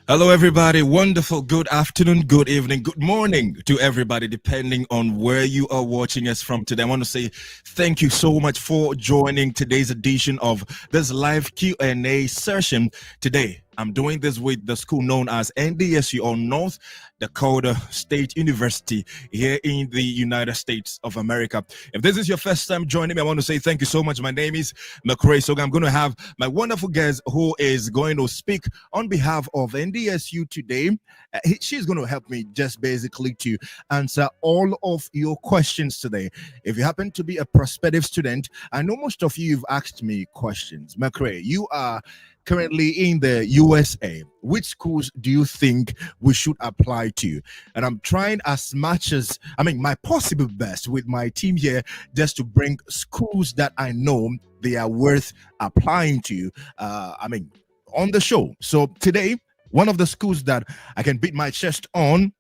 Hello, everybody. Wonderful. Good afternoon, good evening, good morning to everybody, depending on where you are watching us from today. I want to say thank you so much for joining today's edition of this live Q&A session. Today, I'm doing this with the school known as NDSU, or North Dakota State University, here in the United States of America. If this is your first time joining me, I want to say thank you so much. My name is McRae. So I'm going to have my wonderful guest who is going to speak on behalf of NDSU today. She's going to help me just basically to answer all of your questions today. If you happen to be a prospective student, I know most of you have asked me questions. McRae, you are currently in the USA. Which schools do you think we should apply to? And I'm trying as much as, my possible best with my team here just to bring schools that I know they are worth applying to. On the show. So today, one of the schools that I can beat my chest on,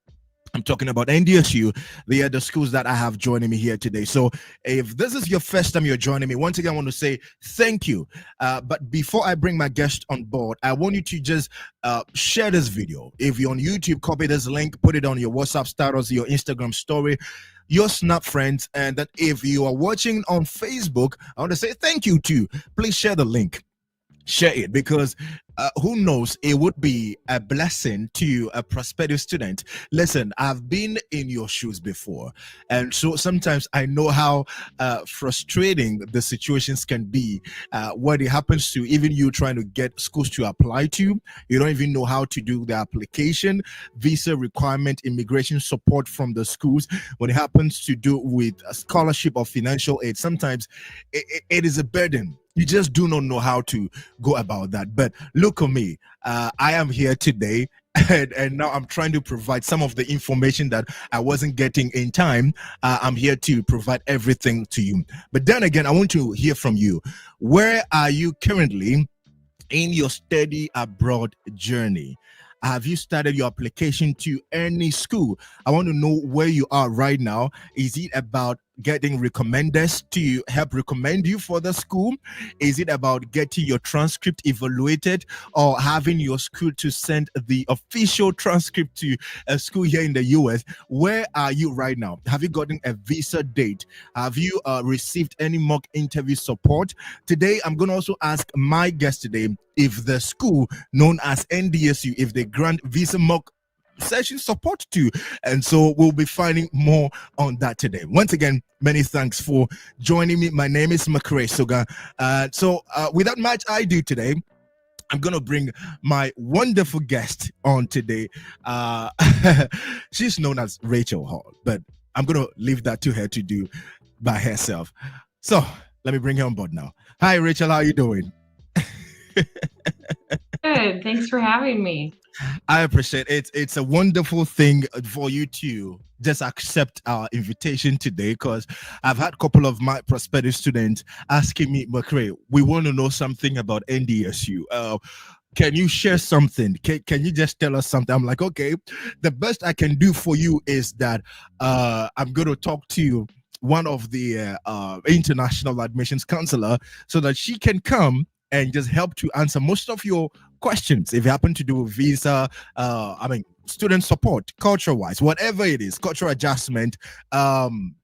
I'm talking about NDSU. They are the schools that I have joining me here today. So if this is your first time you're joining me, once again, I want to say thank you. But before I bring my guest on board, I want you to just share this video. If you're on YouTube, copy this link, put it on your WhatsApp status, your Instagram story, your Snap friends. And that if you are watching on Facebook, I want to say thank you too. Please share the link. Share it, because who knows, it would be a blessing to a prospective student. Listen, I've been in your shoes before, and so sometimes I know how frustrating the situations can be when it happens to even you trying to get schools to apply to. You don't even know how to do the application, visa requirement, immigration support from the schools. When it happens to do with a scholarship or financial aid, sometimes it is a burden. You just do not know how to go about that. But look at me. I am here today, and now I'm trying to provide some of the information that I wasn't getting in time. I'm here to provide everything to you. But then again, I want to hear from you. Where are you currently in your study abroad journey? Have you started your application to any school? I want to know where you are right now. Is it about getting recommenders to help recommend you for the school? Is it about getting your transcript evaluated, or having your school to send the official transcript to a school here in the US? Where are you right now? Have you gotten a visa date? Have you received any mock interview support? Today, I'm going to also ask my guest today if the school known as NDSU, if they grant visa mock session support too. And so we'll be finding more on that today. Once again, many thanks for joining me. My name is McRae Suga. Without much ado today, I'm gonna bring my wonderful guest on today. She's known as Rachel Hall, but I'm gonna leave that to her to do by herself. So let me bring her on board now. Hi, Rachel. How are you doing? Good. Thanks for having me. I appreciate it. It's a wonderful thing for you to just accept our invitation today, because I've had a couple of my prospective students asking me, McRae, we want to know something about NDSU. Can you share something? Can you just tell us something? I'm like, okay, the best I can do for you is that I'm going to talk to you, one of the international admissions counselor, so that she can come and just help to answer most of your questions. If you happen to do visa, student support, culture wise, whatever it is, cultural adjustment, I'm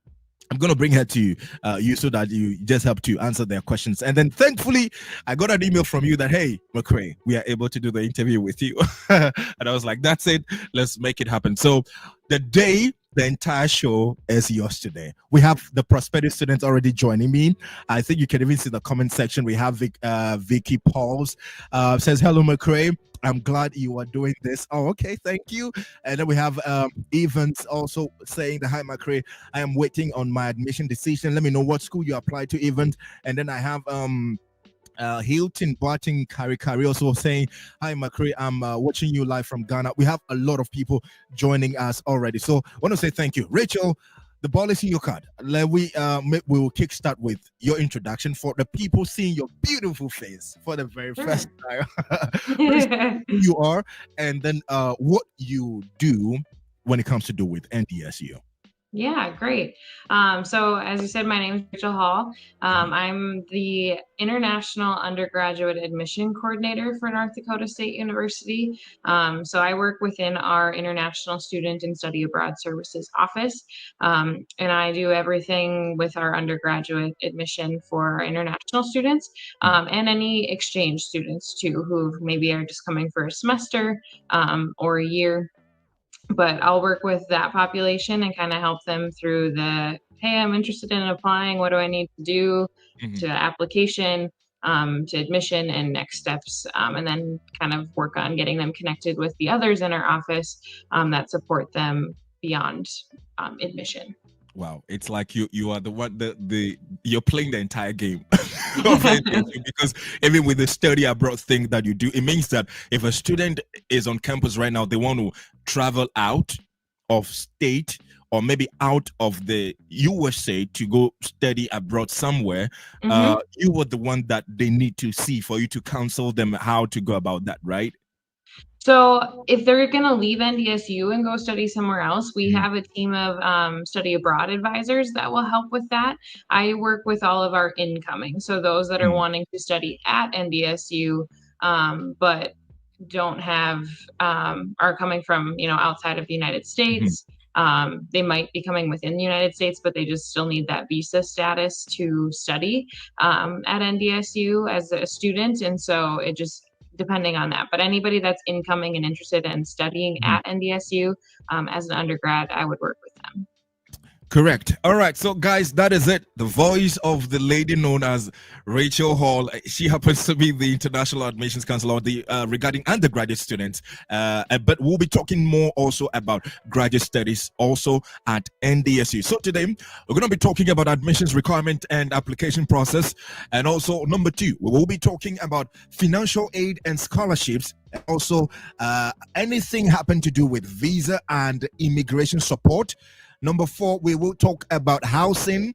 going to bring her to you so that you just help to answer their questions. And then thankfully, I got an email from you that, hey, McRae, we are able to do the interview with you. And I was like, that's it. Let's make it happen. So the entire show is yours today. We have the prospective students already joining me. I think you can even see the comment section. We have Vicky Pauls says, hello, McRae. I'm glad you are doing this. Oh, okay, thank you. And then we have Evans also saying that, hi, McRae, I am waiting on my admission decision. Let me know what school you apply to, Evans. And then I have Hilton Barton Kari also saying, hi, McRae, I'm watching you live from Ghana. We have a lot of people joining us already. So I want to say thank you. Rachel, the ball is in your card. We will kickstart with your introduction for the people seeing your beautiful face for the very first time. Please, who you are, and then what you do when it comes to do with NDSU. Yeah, great. So as you said, my name is Rachel Hall. Mhm, I'm the International Undergraduate Admission Coordinator for North Dakota State University. So I work within our International Student and Study Abroad Services office, and I do everything with our undergraduate admission for our international students mhm, and any exchange students too, who maybe are just coming for a semester or a year, but I'll work with that population and kind of help them through the, hey, I'm interested in applying. What do I need to do mhm. to application, to admission and next steps? And then kind of work on getting them connected with the others in our office that support them beyond admission. Wow, it's like you are the one the you're playing the entire game of NDSU, because even with the study abroad thing that you do, it means that if a student is on campus right now, they want to travel out of state or maybe out of the USA to go study abroad somewhere, hmm you were the one that they need to see for you to counsel them how to go about that, right? So if they're going to leave NDSU and go study somewhere else, we Mhm, have a team of study abroad advisors that will help with that. I work with all of our incoming, so those that are mm, wanting to study at NDSU, but don't have are coming from outside of the United mhm, States. They might be coming within the United States, but they just still need that visa status to study at NDSU as a student, and so it just depending on that. But anybody that's incoming and interested in studying mhm. at NDSU as an undergrad, I would work with them. Correct. All right. So, guys, that is it. The voice of the lady known as Rachel Hall. She happens to be the International Admissions Counselor the regarding undergraduate students. But we'll be talking more also about graduate studies also at NDSU. So today we're going to be talking about admissions requirement and application process, and also number two, we will be talking about financial aid and scholarships. And also, anything happen to do with visa and immigration support. Number four, we will talk about housing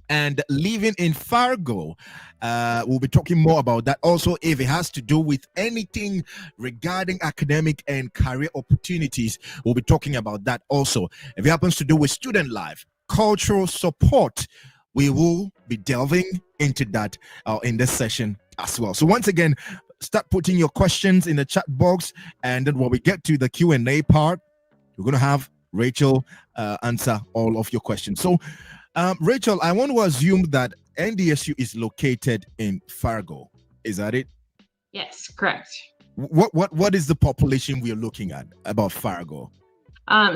and living in Fargo. We'll be talking more about that. Also, if it has to do with anything regarding academic and career opportunities, we'll be talking about that also. If it happens to do with student life, cultural support, we will be delving into that in this session as well. So once again, start putting your questions in the chat box, and then when we get to the Q&A part, we're going to have Rachel answer all of your questions. So, Rachel, I want to assume that NDSU is located in Fargo. Is that it? Yes, correct. What is the population we are looking at about Fargo?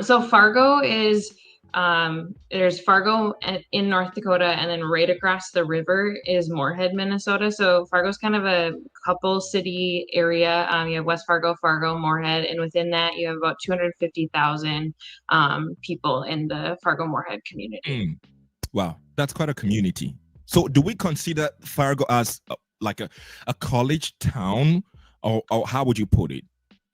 So Fargo is there's Fargo in North Dakota, and then right across the river is Moorhead, Minnesota. So Fargo's kind of a couple city area. You have West Fargo, Fargo, Moorhead, and within that you have about 250,000 people in the Fargo Moorhead community. Mm, wow, that's quite a community. So, do we consider Fargo as like a college town, or how would you put it?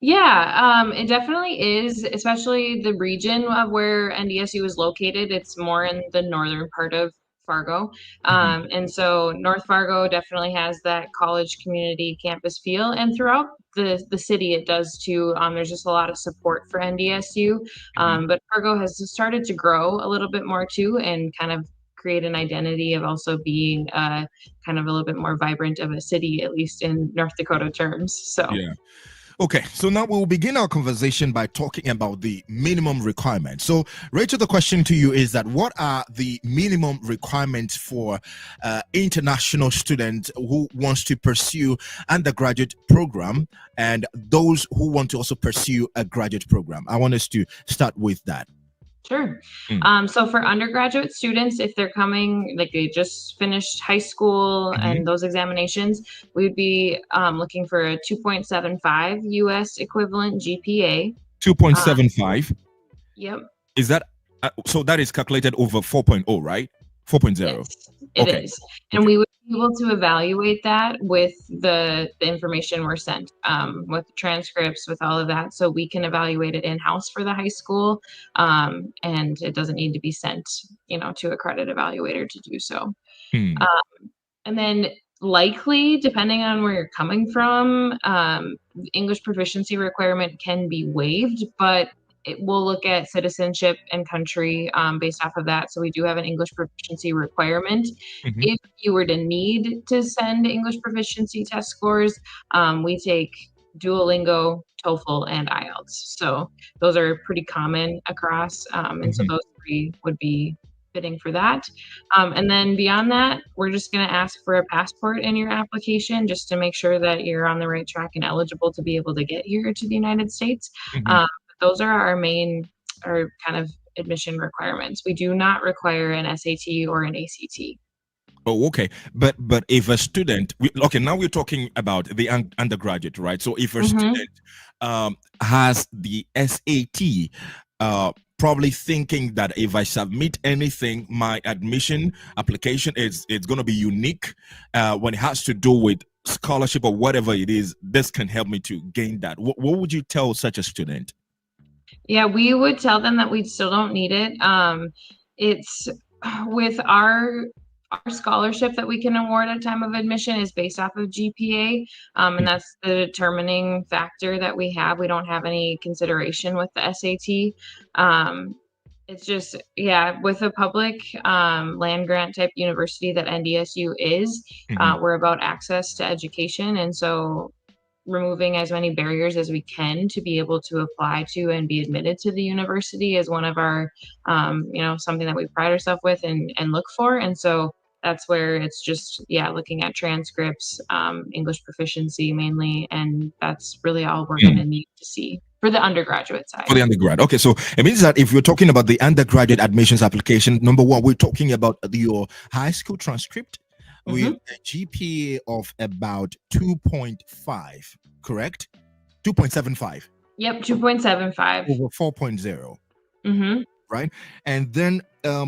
Yeah, it definitely is, especially the region of where NDSU is located. It's more in the northern part of Fargo. Mhm, And so North Fargo definitely has that college community campus feel. And throughout the city, it does too. There's just a lot of support for NDSU. mhm. But Fargo has started to grow a little bit more too and kind of create an identity of also being kind of a little bit more vibrant of a city, at least in North Dakota terms. So. Yeah. Okay, so now we'll begin our conversation by talking about the minimum requirements. So, Rachel, the question to you is that what are the minimum requirements for international students who wants to pursue undergraduate program and those who want to also pursue a graduate program? I want us to start with that. Sure. Mm. So for undergraduate students, if they're coming, like they just finished high school Mhm. and those examinations, we'd be looking for a 2.75 US equivalent GPA. Uh, 2.75. yep. Is that so? That is calculated over 4.0, right? 4.0. Yes, it Okay. is. And Okay. we would be able to evaluate that with the information we're sent, with transcripts, with all of that. So we can evaluate it in-house for the high school. And it doesn't need to be sent, to a credit evaluator to do so. Hmm. And then likely, depending on where you're coming from, English proficiency requirement can be waived, but it will look at citizenship and country based off of that. So we do have an English proficiency requirement. Mhm. If you were to need to send English proficiency test scores, we take Duolingo, TOEFL, and IELTS. So those are pretty common across, and so Mhm. those three would be fitting for that. And then beyond that, we're just going to ask for a passport in your application just to make sure that you're on the right track and eligible to be able to get here to the United States. Mhm. Those are our main, or kind of admission requirements. We do not require an SAT or an ACT. Oh, okay. But if a student, okay, now we're talking about the undergraduate, right? So if a Mm-hmm. student has the SAT, probably thinking that if I submit anything, my admission application is it's going to be unique. When it has to do with scholarship or whatever it is, this can help me to gain that. What would you tell such a student? Yeah, we would tell them that we still don't need it. It's with our scholarship that we can award at time of admission is based off of GPA, and that's the determining factor that we have. We don't have any consideration with the SAT. It's just, yeah, with a public land grant type university that NDSU is, Mhm. we're about access to education, and so removing as many barriers as we can to be able to apply to and be admitted to the university is one of our, something that we pride ourselves with and look for. And so that's where it's just, yeah, looking at transcripts, English proficiency mainly, and that's really all we're going to need to see for the undergraduate For side. the undergrad. Okay, so it means that if we're talking about the undergraduate admissions application, number one, we're talking about your high school transcript with Hmm. a GPA of about 2.5, correct? 2.75 Yep, 2.75. over 4.0, Hmm. right? And then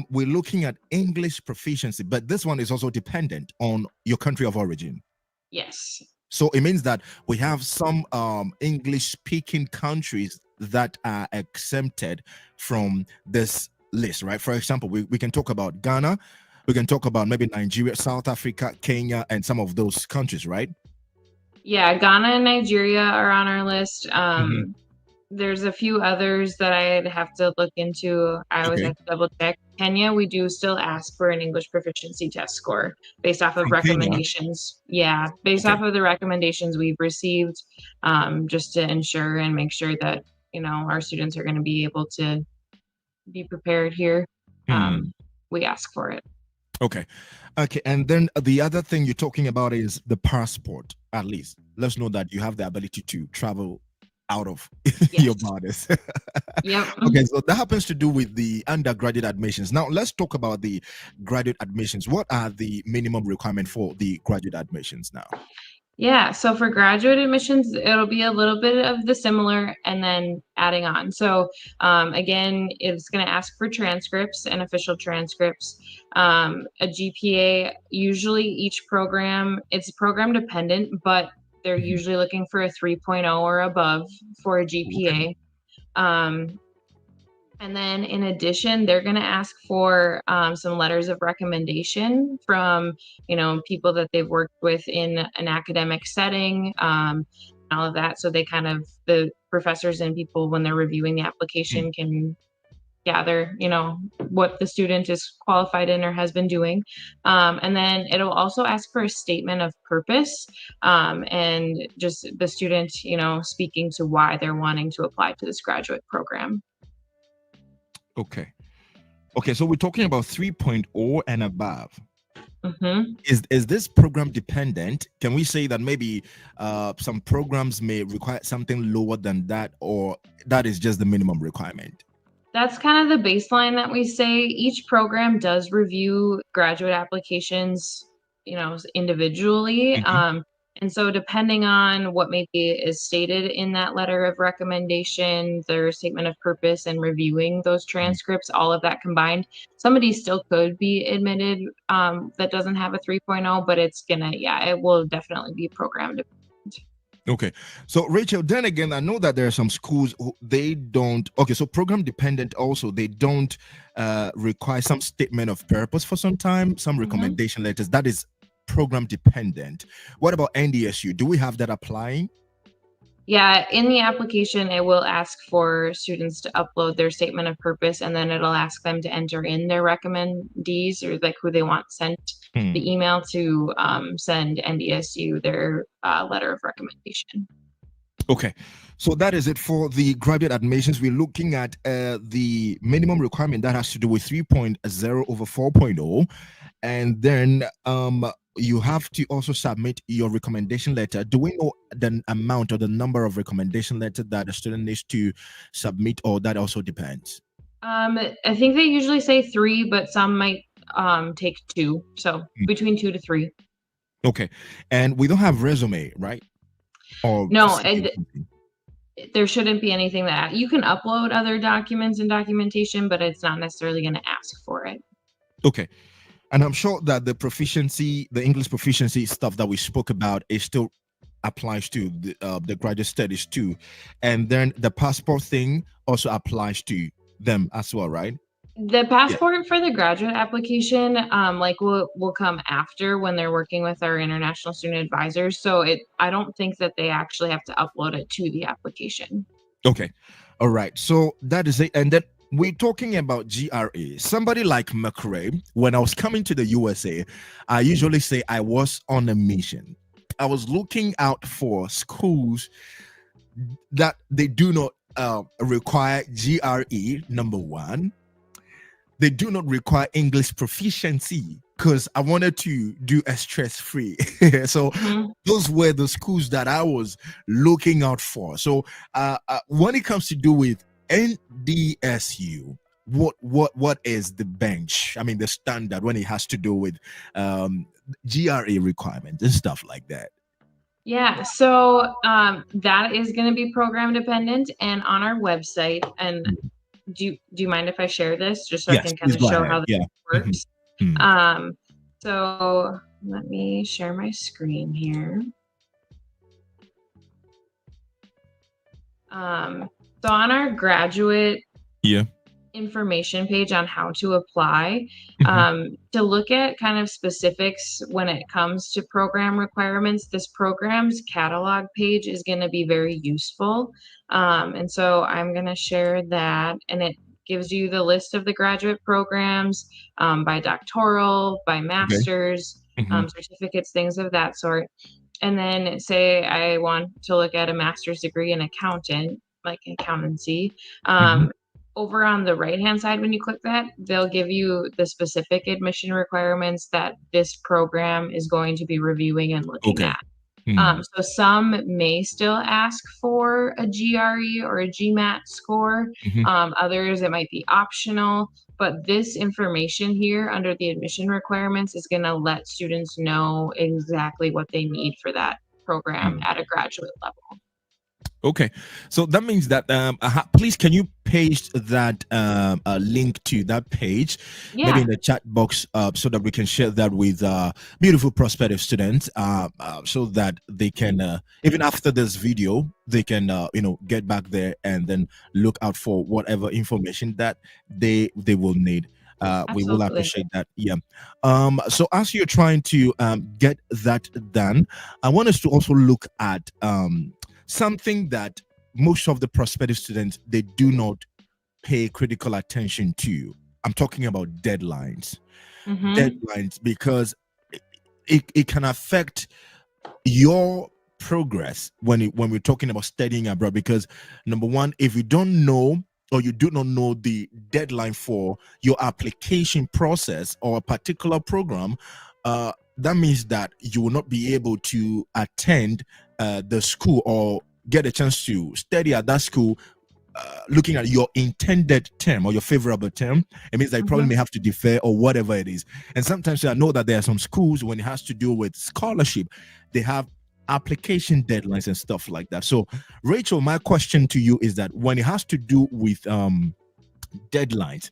we're looking at English proficiency, but this one is also dependent on your country of origin. Yes. So it means that we have some English speaking countries that are exempted from this list, right? For example, we can talk about Ghana, we can talk about maybe Nigeria, South Africa, Kenya, and some of those countries, right? Yeah, Ghana and Nigeria are on our list. Mhm. There's a few others that I'd have to look into. I always Okay. have to double check. Kenya, we do still ask for an English proficiency test score based off of From Kenya. recommendations. Yeah, based Okay. off of the recommendations we've received, just to ensure and make sure that, our students are going to be able to be prepared here. Hmm. We ask for it. Okay. Okay. And then the other thing you're talking about is the passport, at least. Let's know that you have the ability to travel out of your Yes. borders. Yep. Okay, so that happens to do with the undergraduate admissions. Now let's talk about the graduate admissions. What are the minimum requirement for the graduate admissions now? Yeah, so for graduate admissions, it'll be a little bit of the similar and then adding on. So, again, it's going to ask for transcripts and official transcripts. A GPA, usually each program, it's program dependent, but they're Mhm. usually looking for a 3.0 or above for a Okay. GPA. And then in addition, they're going to ask for some letters of recommendation from, people that they've worked with in an academic setting, all of that. So the professors and people, when they're reviewing the Mm. application, can gather, what the student is qualified in or has been doing. And then it'll also ask for a statement of purpose, and just the student, speaking to why they're wanting to apply to this graduate program. Okay. Okay, so we're talking about 3.0 and above. Hmm. Is this program dependent? Can we say that maybe some programs may require something lower than that, or that is just the minimum requirement? That's kind of the baseline that we say. Each program does review graduate applications, individually. Mhm. And so depending on what maybe is stated in that letter of recommendation, their statement of purpose and reviewing those Mhm. transcripts, all of that combined, somebody still could be admitted that doesn't have a 3.0, but it will definitely be program dependent. Okay. So Rachel, then again, I know that there are some schools who they don't okay, so program dependent also they don't require some statement of purpose for some time, some Mhm. recommendation letters. That is program dependent. What about NDSU? Do we have that applying? Yeah, in the application, it will ask for students to upload their statement of purpose, and then it'll ask them to enter in their recommendees or like who they want sent Hmm. the email to send NDSU their letter of recommendation. Okay, so that is it for the graduate admissions. We're looking at the minimum requirement that has to do with 3.0 over 4.0, and then you have to also submit your recommendation letter. Do we know the amount or the number of recommendation letter that a student needs to submit, or that also depends? I think they usually say 3, but some might take 2, so Mm. between 2 to 3. Okay, and we don't have resume, right? Or No, CV or and something. there shouldn't be anything that you can upload other documents and documentation, but it's not necessarily going to ask for it. Okay. And I'm sure that the proficiency, the English proficiency stuff that we spoke about, is still applies to the graduate studies too, and then the passport thing also applies to them as well, right? The Yeah. passport for the graduate application, like will come after when they're working with our international student advisors. So I don't think that they actually have to upload it to the application. Okay. All right. So that is it. And then we're talking about GRE. Somebody like McRae, when I was coming to the USA, I usually say I was on a mission. I was looking out for schools that they do not require GRE, number one. They do not require English proficiency because I wanted to do a stress free. So Mhm. those were the schools that I was looking out for. So when it comes to do with NDSU, what is the bench? I mean, the standard when it has to do with GRE requirements and stuff like that. Yeah, so that is going to be program dependent and on our website. And do you mind if I share this just so I Yes, can kind please of go show ahead. how this Yeah. Mhm. works? Mm. Um, so let me share my screen here. So on our graduate Yeah. information page on how to apply, Mhm. to look at kind of specifics when it comes to program requirements, this program's catalog page is going to be very useful. And so I'm going to share that, and it gives you the list of the graduate programs by doctoral, by Okay. master's, Mhm. certificates, things of that sort. And then say I want to look at a master's degree in accountant, like accountancy. Mhm. Over on the right hand side, when you click that, they'll give you the specific admission requirements that this program is going to be reviewing and looking Okay. at. Mm. So some may still ask for a GRE or a GMAT score. Mhm. Others, it might be optional. But this information here under the admission requirements is going to let students know exactly what they need for that program Mm. at a graduate level. Okay, so that means that please can you paste that link to that page, maybe Yeah, in the chat box, so that we can share that with beautiful prospective students, so that they can even after this video they can get back there and then look out for whatever information that they will need. We will absolutely. appreciate that. Yeah. So as you're trying to get that done, I want us to also look at something that most of the prospective students they do not pay critical attention to. I'm talking about deadlines. Hmm. Deadlines, because it can affect your progress when we're talking about studying abroad, because number one, if you don't know or you do not know the deadline for your application process or a particular program, that means that you will not be able to attend the school or get a chance to study at that school, looking at your intended term or your favorable term. It means that you probably Hmm. may have to defer or whatever it is. And sometimes I know that there are some schools when it has to do with scholarship, they have application deadlines and stuff like that. So, Rachel, my question to you is that when it has to do with deadlines,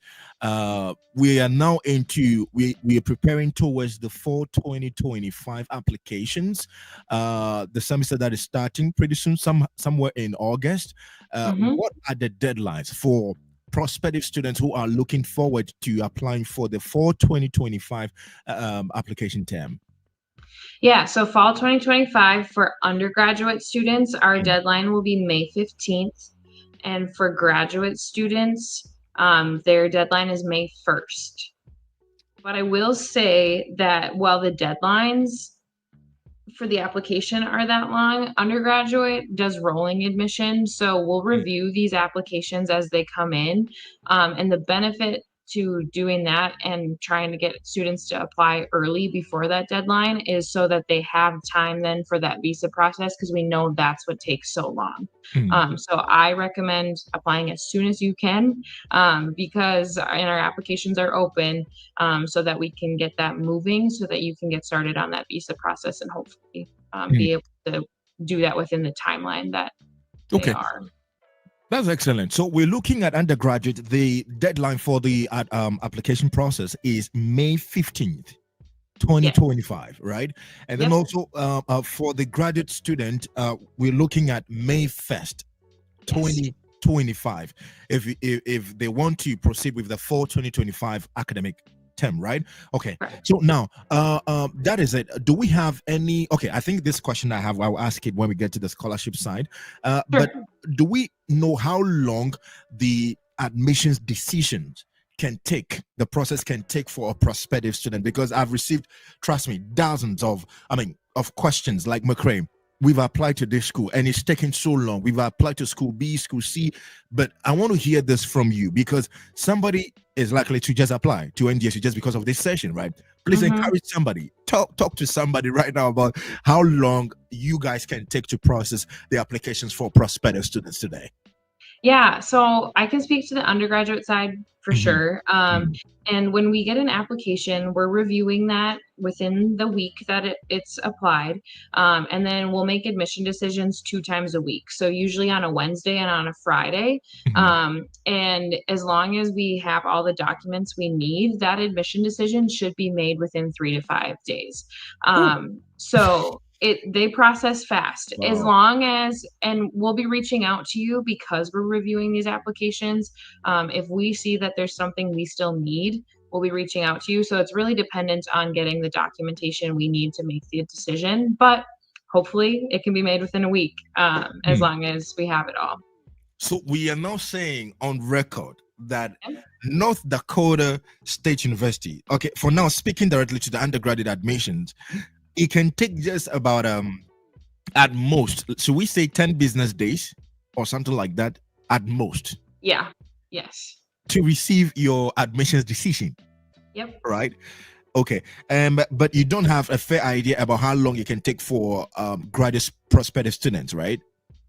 we are now into we are preparing towards the fall 2025 applications, the semester that is starting pretty soon, somewhere in August. Hmm. What are the deadlines for prospective students who are looking forward to applying for the fall 2025 application term? Yeah, so fall 2025 for undergraduate students, our Mm, deadline will be May 15th. And for graduate students, their deadline is May 1st. But I will say that while the deadlines for the application are that long, undergraduate does rolling admission. So we'll mm, review these applications as they come in. And the benefit to doing that and trying to get students to apply early before that deadline is so that they have time then for that visa process because we know that's what takes so long. mm, So I recommend applying as soon as you can because and our applications are open so that we can get that moving so that you can get started on that visa process and hopefully mm. be able to do that within the timeline that they Okay, are. that's excellent. So we're looking at undergraduate. The deadline for the application process is May 15th. Yes. 2025, right? And then Yep. also for the graduate student, we're looking at May 1st, Yes. 2025. If they want to proceed with the fall 2025 academic term, right? Okay. Correct. So now, that is it. Do we have any? Okay, I think this question I have, I'll ask it when we get to the scholarship side. But Sure. do we know how long the admissions decisions can take? The process can take for a prospective student, because I've received, trust me, dozens of, of questions like McCray. We've applied to this school and it's taking so long. We've applied to school B, school C, but I want to hear this from you because somebody is likely to just apply to NDSU just because of this session, right? Please Hmm. encourage somebody, talk to somebody right now about how long you guys can take to process the applications for prospective students today. Yeah, so I can speak to the undergraduate side for Mhm, sure. mhm, And when we get an application, we're reviewing that within the week that it's applied. And then we'll make admission decisions 2 times a week. So usually on a Wednesday and on a Friday. mhm. And as long as we have all the documents we need, that admission decision should be made within 3 to 5 days. Oh, So they process fast as wow. long as, and we'll be reaching out to you because we're reviewing these applications. If we see that there's something we still need, we'll be reaching out to you. So it's really dependent on getting the documentation we need to make the decision, but hopefully it can be made within a week, as Hmm. long as we have it all. So we are now saying on record that Yep. North Dakota State University, okay, for now, speaking directly to the undergraduate admissions, it can take just about at most, should we say 10 business days or something like that at most Yeah. Yes. to receive your admissions decision, Yep. right? Okay. But you don't have a fair idea about how long it can take for graduate prospective students, right?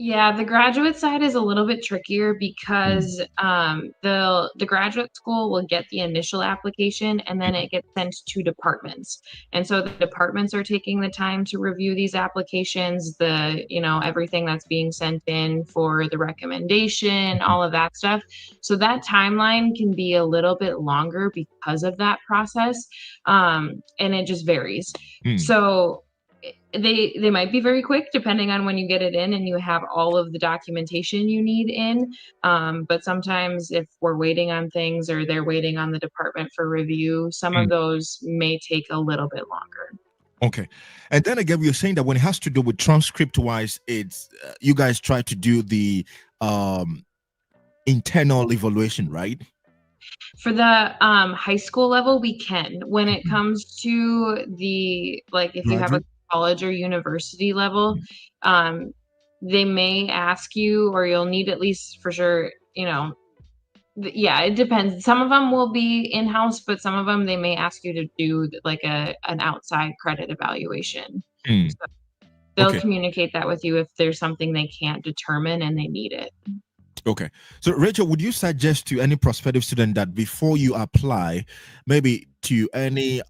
Yeah, the graduate side is a little bit trickier Mm, because the graduate school will get the initial application and then it gets sent to departments. And so the departments are taking the time to review these applications, everything that's being sent in for the recommendation, mhm, all of that stuff. So that timeline can be a little bit longer because of that process. And it just varies. mm. So they might be very quick depending on when you get it in and you have all of the documentation you need in. But sometimes if we're waiting on things or they're waiting on the department for review, some of Mm. those may take a little bit longer. Okay. And then again, we are saying that when it has to do with transcript wise, it's you guys try to do the um, internal evaluation, right? For the high school level, we can. When it Mhm. comes to the, like, if you have a Graduate. college or university level, Mhm. um, they may ask you, or you'll need at least for sure, yeah, it depends. Some of them will be in-house, but some of them they may ask you to do like an outside credit evaluation. Mm. So they'll Okay. communicate that with you if there's something they can't determine and they need it. Okay. So, Rachel, would you suggest to any prospective student that before you apply, maybe to any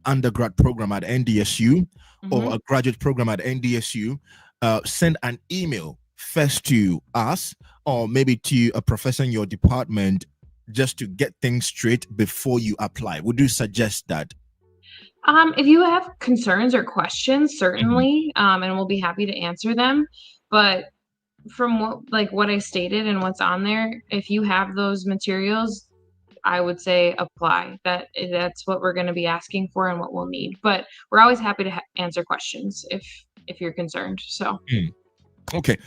undergrad program at NDSU or Mhm. a graduate program at NDSU, send an email first to us or maybe to a professor in your department just to get things straight before you apply? Would you suggest that? If you have concerns or questions, Mhm. certainly, and we'll be happy to answer them. But from what I stated and what's on there, if you have those materials, I would say apply. That's what we're going to be asking for and what we'll need. But we're always happy to answer questions if you're concerned. So Okay.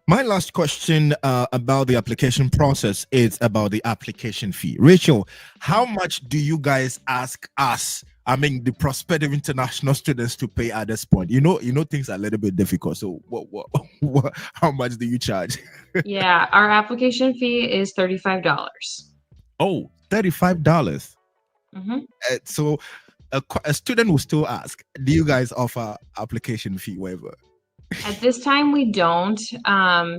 My last question about the application process is about the application fee. Rachel, how much do you guys ask us? I mean, the prospective international students to pay at this point. Things are a little bit difficult. So, how much do you charge? yeah, our application fee is $35. Oh, $35. Mm-hmm. So, a student will still ask, do you guys offer application fee waiver? At this time, we don't.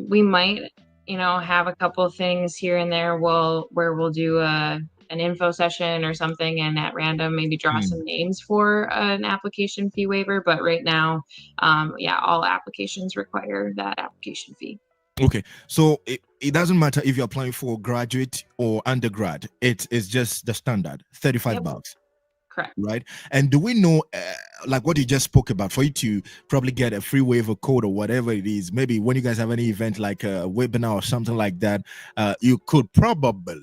We might, have a couple of things here and there. Where we'll do an info session or something, and at random maybe draw some names for an application fee waiver. But right now, all applications require that application fee. Okay, so it doesn't matter if you're applying for graduate or undergrad. It's just the standard $35. Correct. Right. And do we know, like what you just spoke about, for you to probably get a free waiver code or whatever it is, maybe when you guys have any event like a webinar or something like that, you could probably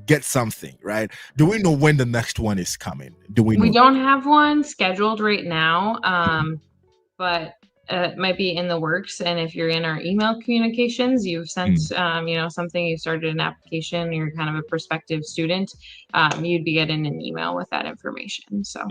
get something, right? Do we know when the next one is coming? We don't have one scheduled right now, but it might be in the works. And if you're in our email communications, you've sent, something, you started an application, you're kind of a prospective student, you'd be getting an email with that information. So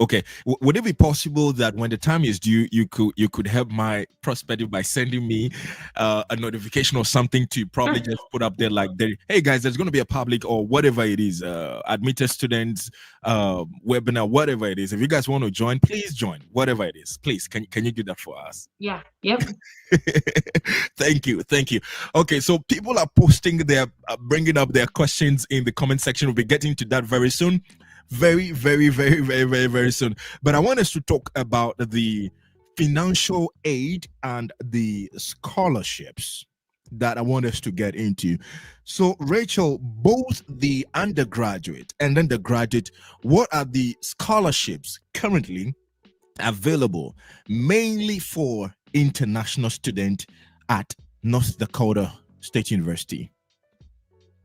Okay. Would it be possible that when the time is due, you could help my prospective by sending me a notification or something to probably just put up there like, hey guys, there's going to be a public or whatever it is, admitted students webinar, whatever it is. If you guys want to join, please join. Whatever it is, please can you do that for us? Yeah. Yep. Thank you. Okay, so people are posting bringing up their questions in the comment section. We'll be getting to that very soon. Very, very, very, very, very, very soon. But I want us to talk about the financial aid and the scholarships that I want us to get into. So, Rachel, both the undergraduate and then the graduate, what are the scholarships currently available mainly for international students at North Dakota State University?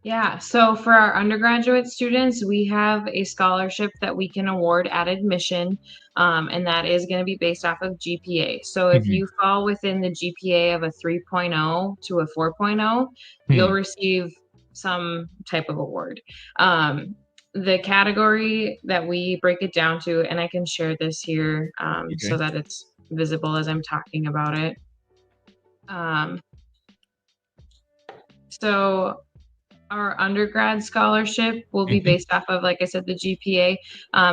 Yeah, so for our undergraduate students, we have a scholarship that we can award at admission, and that is going to be based off of GPA. So if you fall within the GPA of a 3.0 to a 4.0, you'll receive some type of award. The category that we break it down to, and I can share this here so that it's visible as I'm talking about it. So our undergrad scholarship will be based off of, like I said, the GPA.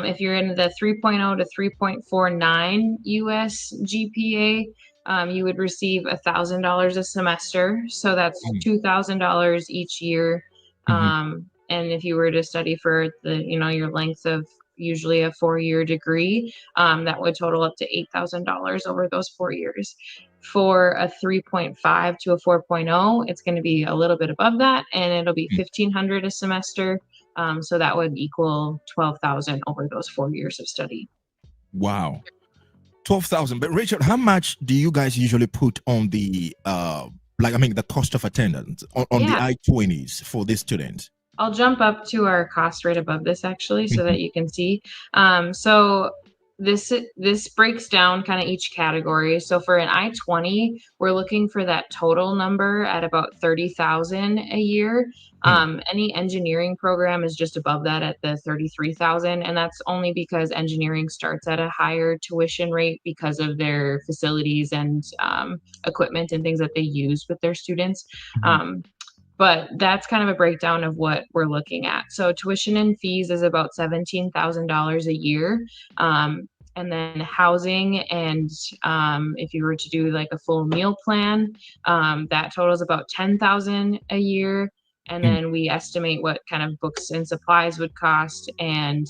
If you're in the 3.0 to 3.49 US GPA, you would receive $1,000 a semester. So that's $2,000 each year. And if you were to study for your length of usually a 4-year degree, that would total up to $8,000 over those 4 years. For a 3.5 to a 4.0, it's going to be a little bit above that, and it'll be $1,500 a semester. So that would equal $12,000 over those 4 years of study. Wow, $12,000. But Rachel, how much do you guys usually put on the the cost of attendance on the I-20s for these students? I'll jump up to our cost right above this actually, so that you can see. So this breaks down kind of each category. So for an I-20, we're looking for that total number at about $30,000 a year. Any engineering program is just above that at the $33,000, and that's only because engineering starts at a higher tuition rate because of their facilities and equipment and things that they use with their students. But that's kind of a breakdown of what we're looking at. So tuition and fees is about $17,000 a year. And then housing, and if you were to do like a full meal plan, that totals about $10,000 a year. And then we estimate what kind of books and supplies would cost. And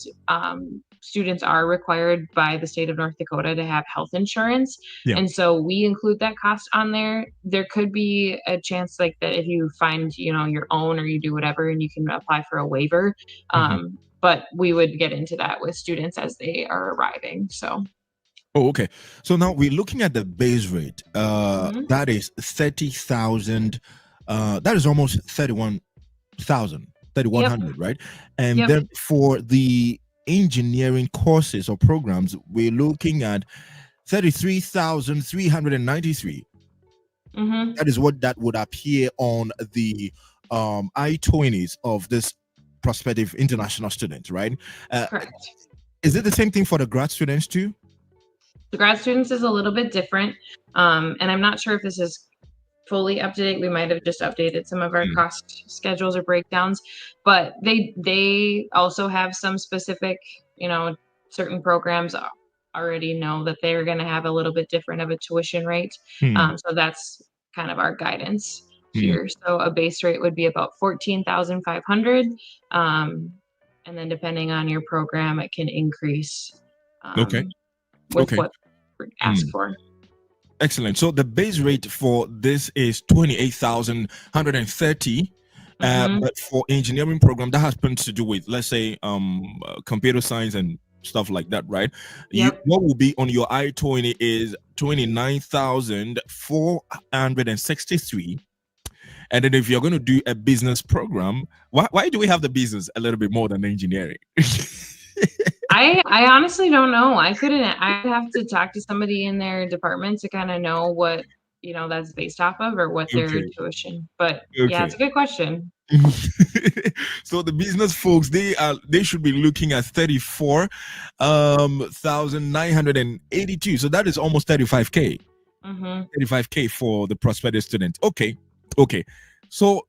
students are required by the state of North Dakota to have health insurance. And so we include that cost on there. There could be a chance like that if you find, your own, or you do whatever, and you can apply for a waiver. But we would get into that with students as they are arriving. So. Oh, okay. So now we're looking at the base rate. That is 30,000. That is almost 31,000. Yep. 3,100, right? And Yep. then for the engineering courses or programs, we're looking at 33,393. Mm-hmm. That is what that would appear on the I-20s of this prospective international student, right? Uh, Correct. is it the same thing for the grad students too? The grad students is a little bit different. And I'm not sure if this is fully up to date. We might have just updated some of our Mm, cost schedules or breakdowns, but they also have some specific, certain programs already know that they're going to have a little bit different of a tuition rate. mm, So that's kind of our guidance mm. here. So a base rate would be about 14,500, um, and then depending on your program, it can increase Okay. with Okay. what we ask Mm. for. Excellent. So the base rate for this is 28,130. Mm-hmm. But for engineering program, that happens to do with, let's say, computer science and stuff like that, right? You Yep. what will be on your I-20 is 29,463. And then if you're going to do a business program, why do we have the business a little bit more than engineering? I honestly don't know. I'd have to talk to somebody in their department to kind of know what, that's based off of or what their Okay. tuition. But yeah, Okay. it's a good question. So the business folks, they should be looking at 34 thousand 982. So that is almost 35k. Mm-hmm. 35k for the prospective student. Okay. Okay. So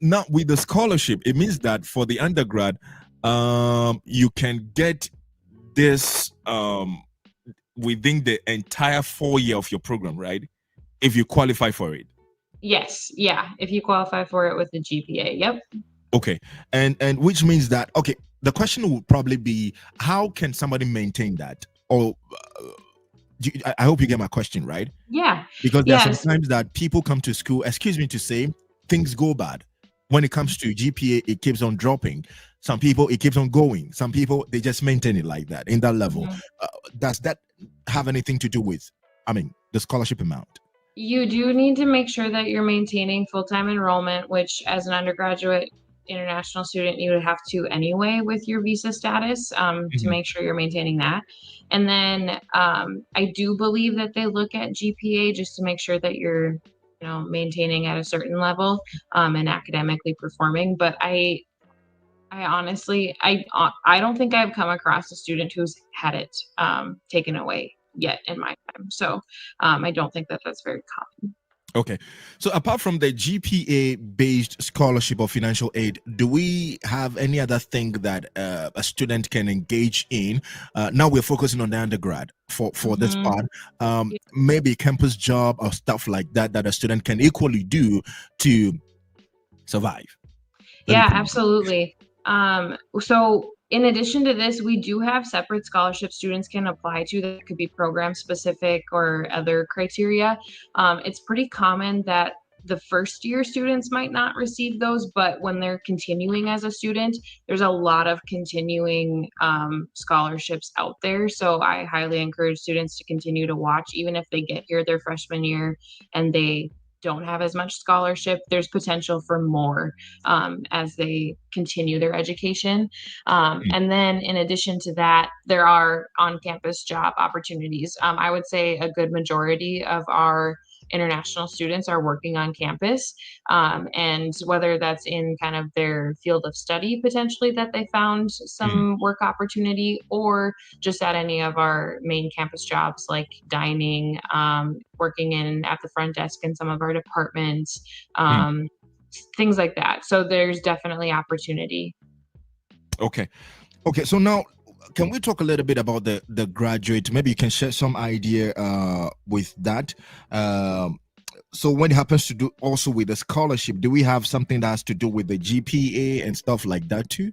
now with the scholarship, it means that for the undergrad, you can get this within the entire 4 year of your program, right? If you qualify for it. Yes. Yeah. If you qualify for it with the GPA. Yep. Okay. And which means that, okay, the question would probably be, how can somebody maintain that? Or I hope you get my question, right? Yeah. Because there are Yes. sometimes that people come to school, excuse me to say, things go bad. When it comes to GPA, it keeps on dropping. Some people, it keeps on going. Some people, they just maintain it like that in that level. Mhm. Does that have anything to do with, I mean, the scholarship amount? You do need to make sure that you're maintaining full-time enrollment, which as an undergraduate international student, you would have to anyway with your visa status, to Mhm. make sure you're maintaining that. And then I do believe that they look at GPA just to make sure that you're, maintaining at a certain level, and academically performing. But I honestly, I don't think I've come across a student who's had it taken away yet in my time. So I don't think that that's very common. Okay. So apart from the GPA based scholarship or financial aid, do we have any other thing that a student can engage in? Now we're focusing on the undergrad for this Hmm. part. Maybe campus job or stuff like that that a student can equally do to survive. Let me Yeah, put it. absolutely. So in addition to this, we do have separate scholarships students can apply to that could be program specific or other criteria. It's pretty common that the first year students might not receive those, but when they're continuing as a student, there's a lot of continuing scholarships out there. So I highly encourage students to continue to watch, even if they get here their freshman year and they don't have as much scholarship, there's potential for more as they continue their education. And then, in addition to that, there are on campus job opportunities. I would say a good majority of our international students are working on campus, and whether that's in kind of their field of study potentially that they found Mm, some work opportunity, or just at any of our main campus jobs like dining, working in at the front desk in some of our departments, mm. things like that. So there's definitely opportunity. Okay. Okay. So now, can we talk a little bit about the graduate? Maybe you can share some idea with that. Um, so when it happens to do also with the scholarship, do we have something that has to do with the GPA and stuff like that too?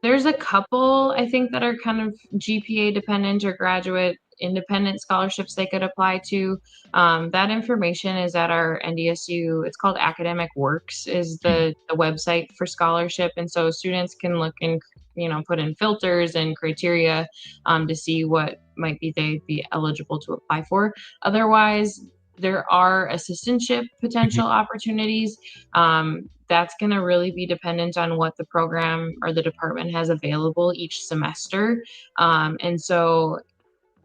There's a couple, I think, that are kind of GPA dependent or graduate independent scholarships they could apply to. That information is at our NDSU. It's called Academic Works, is Mm, the website for scholarship, and so students can look and put in filters and criteria to see what might be they be eligible to apply for. Otherwise, there are assistantship potential opportunities. That's going to really be dependent on what the program or the department has available each semester. And so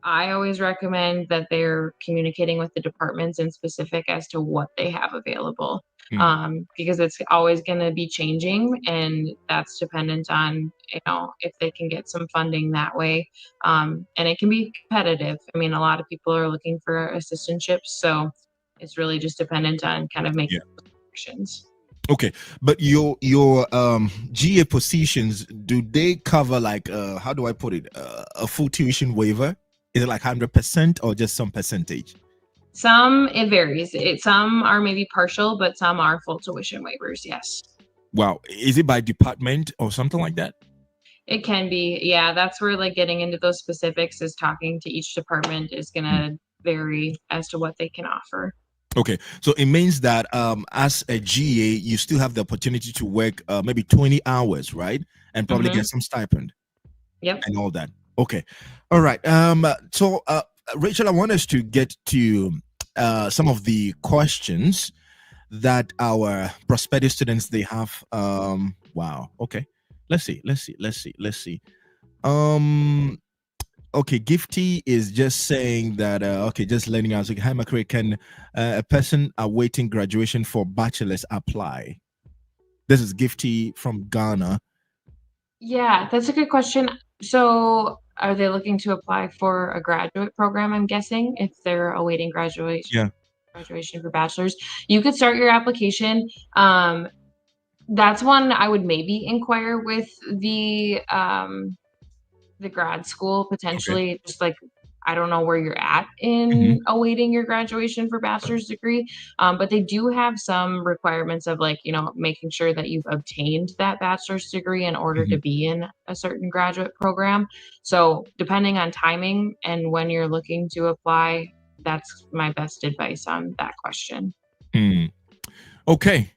I always recommend that they're communicating with the departments in specific as to what they have available, Mm. because it's always going to be changing, and that's dependent on, if they can get some funding that way. And it can be competitive. I mean, a lot of people are looking for assistantships, so it's really just dependent on kind of making Yeah. decisions. Okay, but your GA positions, do they cover like how do I put it, a full tuition waiver? Is it like 100% or just some percentage? Some, it varies. Some are maybe partial, but some are full tuition waivers. Yes. Wow, is it by department or something like that? It can be. Yeah, that's where like getting into those specifics is talking to each department is going Hmm. to vary as to what they can offer. Okay, so it means that as a GA, you still have the opportunity to work maybe 20 hours, right? And probably Mm-hmm. get some stipend Yep. and all that. Okay, all right. So Rachel, I want us to get to some of the questions that our prospective students they have. Wow. Okay, let's see. Um, okay, Gifty is just saying that okay, just letting us. Okay, hi McCray, can a person awaiting graduation for bachelor's apply? This is Gifty from Ghana. Yeah, that's a good question. So, are they looking to apply for a graduate program? I'm guessing if they're awaiting graduation for bachelor's, you could start your application. That's one I would maybe inquire with the grad school Okay. potentially, just like, I don't know where you're at Mhm. in awaiting your graduation for bachelor's degree, but they do have some requirements of like, making sure that you've obtained that bachelor's degree in order to Mhm. be in a certain graduate program. So depending on timing and when you're looking to apply, that's my best advice on that question. Hmm. Okay.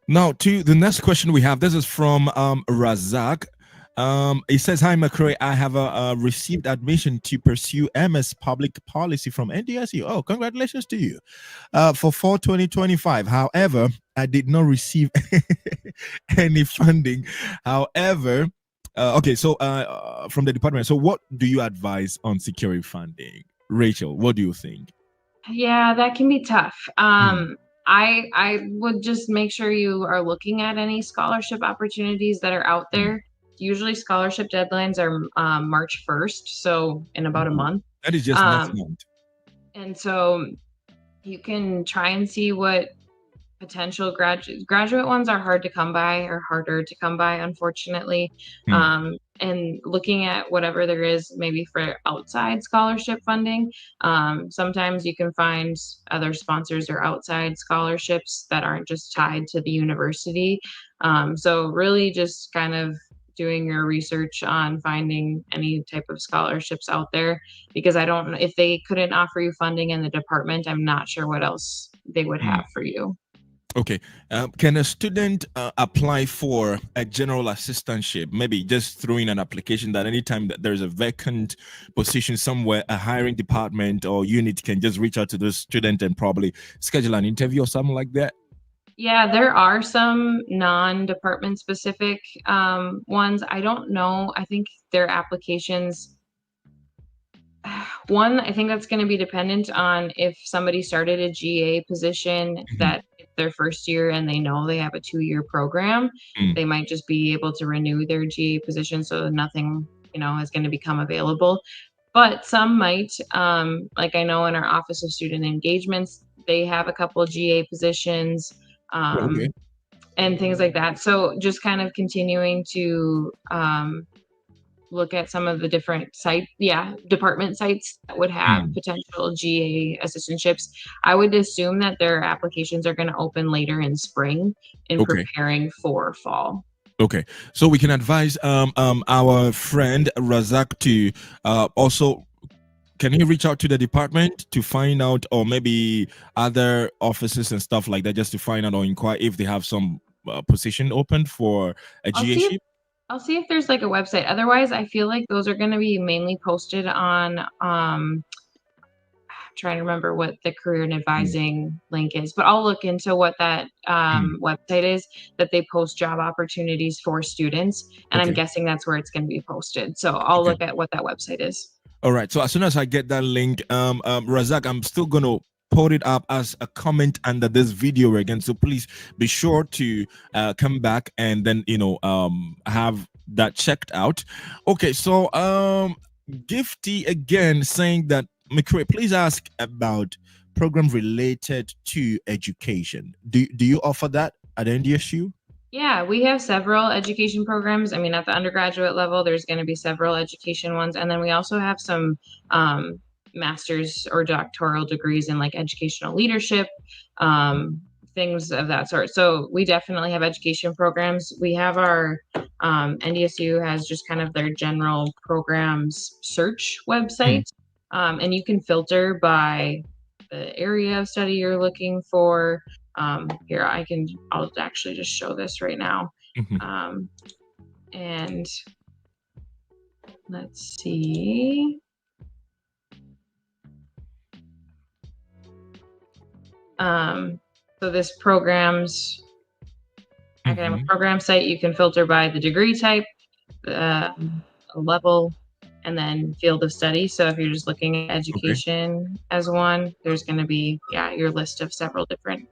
Now to the next question we have. This is from Razak. It says, "Hi McCray, I have received admission to pursue MS Public Policy from NDSU. Oh, congratulations to you for fall 2025. However, I did not receive any funding. However, okay, so from the department. So, what do you advise on securing funding, Rachel? What do you think?" Yeah, that can be tough. Hmm. I would just make sure you are looking at any scholarship opportunities that are out Hmm. there. Usually scholarship deadlines are March 1st, so in about a Ooh, month. that is just next Um, month. and so you can try and see what potential graduate ones are hard to come by or harder to come by, unfortunately. Hmm. And looking at whatever there is maybe for outside scholarship funding. Sometimes you can find other sponsors or outside scholarships that aren't just tied to the university. So really just kind of doing your research on finding any type of scholarships out there, because I don't know if they couldn't offer you funding in the department, I'm not sure what else they would Hmm. have for you. Okay. Can a student apply for a general assistantship? Maybe just throw in an application that anytime that there's a vacant position somewhere, a hiring department or unit can just reach out to the student and probably schedule an interview or something like that. Yeah, there are some non-department specific ones. I don't know. I think their applications, one, I think that's going to be dependent on if somebody started a GA position Mhm. that it's their first year and they know they have a 2-year program. Mm. They might just be able to renew their GA position, so nothing, is going to become available. But some might, like I know in our Office of Student Engagements, they have a couple GA positions. Okay. And things like that. So just kind of continuing to look at some of the different department sites that would have Mm. potential GA assistantships. I would assume that their applications are going to open later in spring in Okay. preparing for fall. Okay. So we can advise our friend Razak to also, can he reach out to the department to find out, or maybe other offices and stuff like that, just to find out or inquire if they have some position open for a I'll GA see if ship? I'll see if there's like a website. Otherwise, I feel like those are going to be mainly posted on I'm trying to remember what the career and advising link is, but I'll look into what that website is that they post job opportunities for students. And I'm Okay. guessing that's where it's going to be posted. So I'll Okay. look at what that website is. All right. So as soon as I get that link, Razak, I'm still gonna put it up as a comment under this video again. So please be sure to come back and then have that checked out. Okay. So Gifty again saying that McCray, please ask about program related to education. Do you offer that at NDSU? Yeah, we have several education programs. I mean, at the undergraduate level, there's going to be several education ones. And then we also have some master's or doctoral degrees in like educational leadership, things of that sort. So we definitely have education programs. We have our NDSU has just kind of their general programs search website. And you can filter by the area of study you're looking for. Here, I'll actually just show this right now. And let's see. So this program's academic program site, you can filter by the degree type, level, and then field of study. So if you're just looking at education as one, there's going to be, your list of several different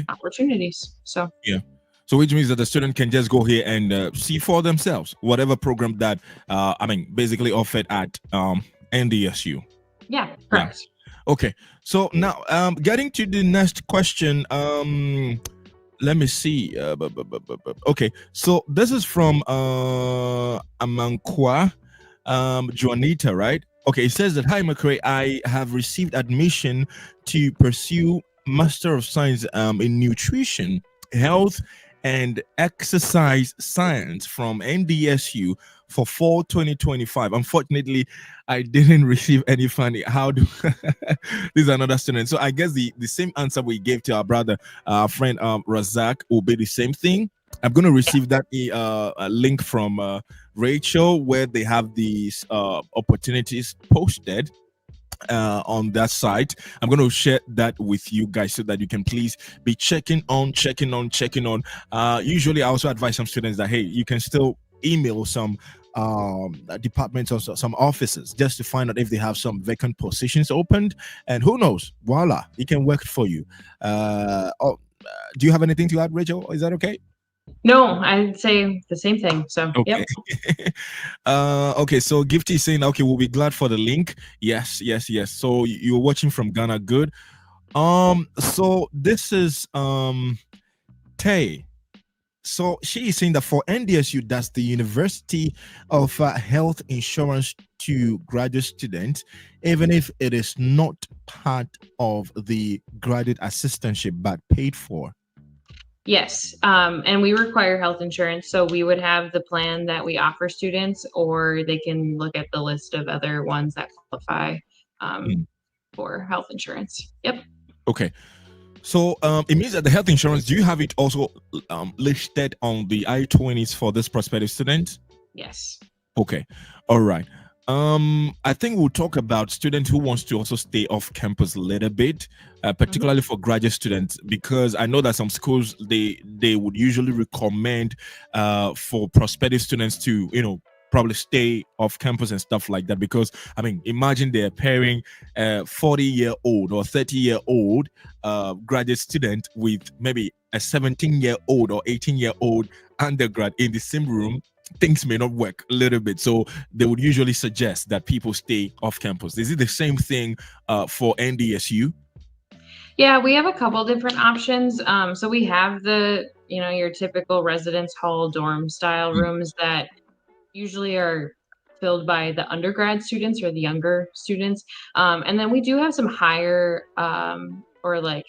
opportunities. So yeah. So which means that the student can just go here and see for themselves whatever program that basically offered at NDSU. Yeah, correct. Yeah. Okay. So now getting to the next question, let me see. Okay. So this is from Amankwa Juanita, right? Okay, it says that, hi McCray, I have received admission to pursue Master of Science in Nutrition, Health, and Exercise Science from NDSU for fall 2025. Unfortunately, I didn't receive any funding. How do this is another student? So I guess the same answer we gave to our brother, friend Razak, will be the same thing. I'm going to receive that a link from Rachel where they have these opportunities posted on that site. I'm going to share that with you guys so that you can please be checking on. Usually I also advise some students that, hey, you can still email some departments or some offices just to find out if they have some vacant positions opened, and who knows, voila, it can work for you. Do you have anything to add, Rachel? Is that okay? No, I'd say the same thing. So, okay. Yep. Okay, so Gifty is saying, okay, we'll be glad for the link. Yes. So you're watching from Ghana. Good. So this is Tay. So she is saying that for NDSU, that's the University of Health Insurance to graduate students, even if it is not part of the graduate assistantship but paid for. Yes, and we require health insurance, so we would have the plan that we offer students, or they can look at the list of other ones that qualify for health insurance. Yep. Okay. So it means that the health insurance, do you have it also listed on the I-20s for this prospective student? Yes. Okay. All right. I think we'll talk about students who wants to also stay off campus a little bit, particularly for graduate students, because I know that some schools they would usually recommend for prospective students to probably stay off campus and stuff like that, because I mean, imagine they're pairing a 40-year-old or 30-year-old graduate student with maybe a 17-year-old or 18-year-old undergrad in the same room. Things may not work a little bit, so they would usually suggest that people stay off campus. Is it the same thing for NDSU? Yeah, we have a couple different options. So we have the your typical residence hall dorm style rooms that usually are filled by the undergrad students or the younger students, and then we do have some higher or like,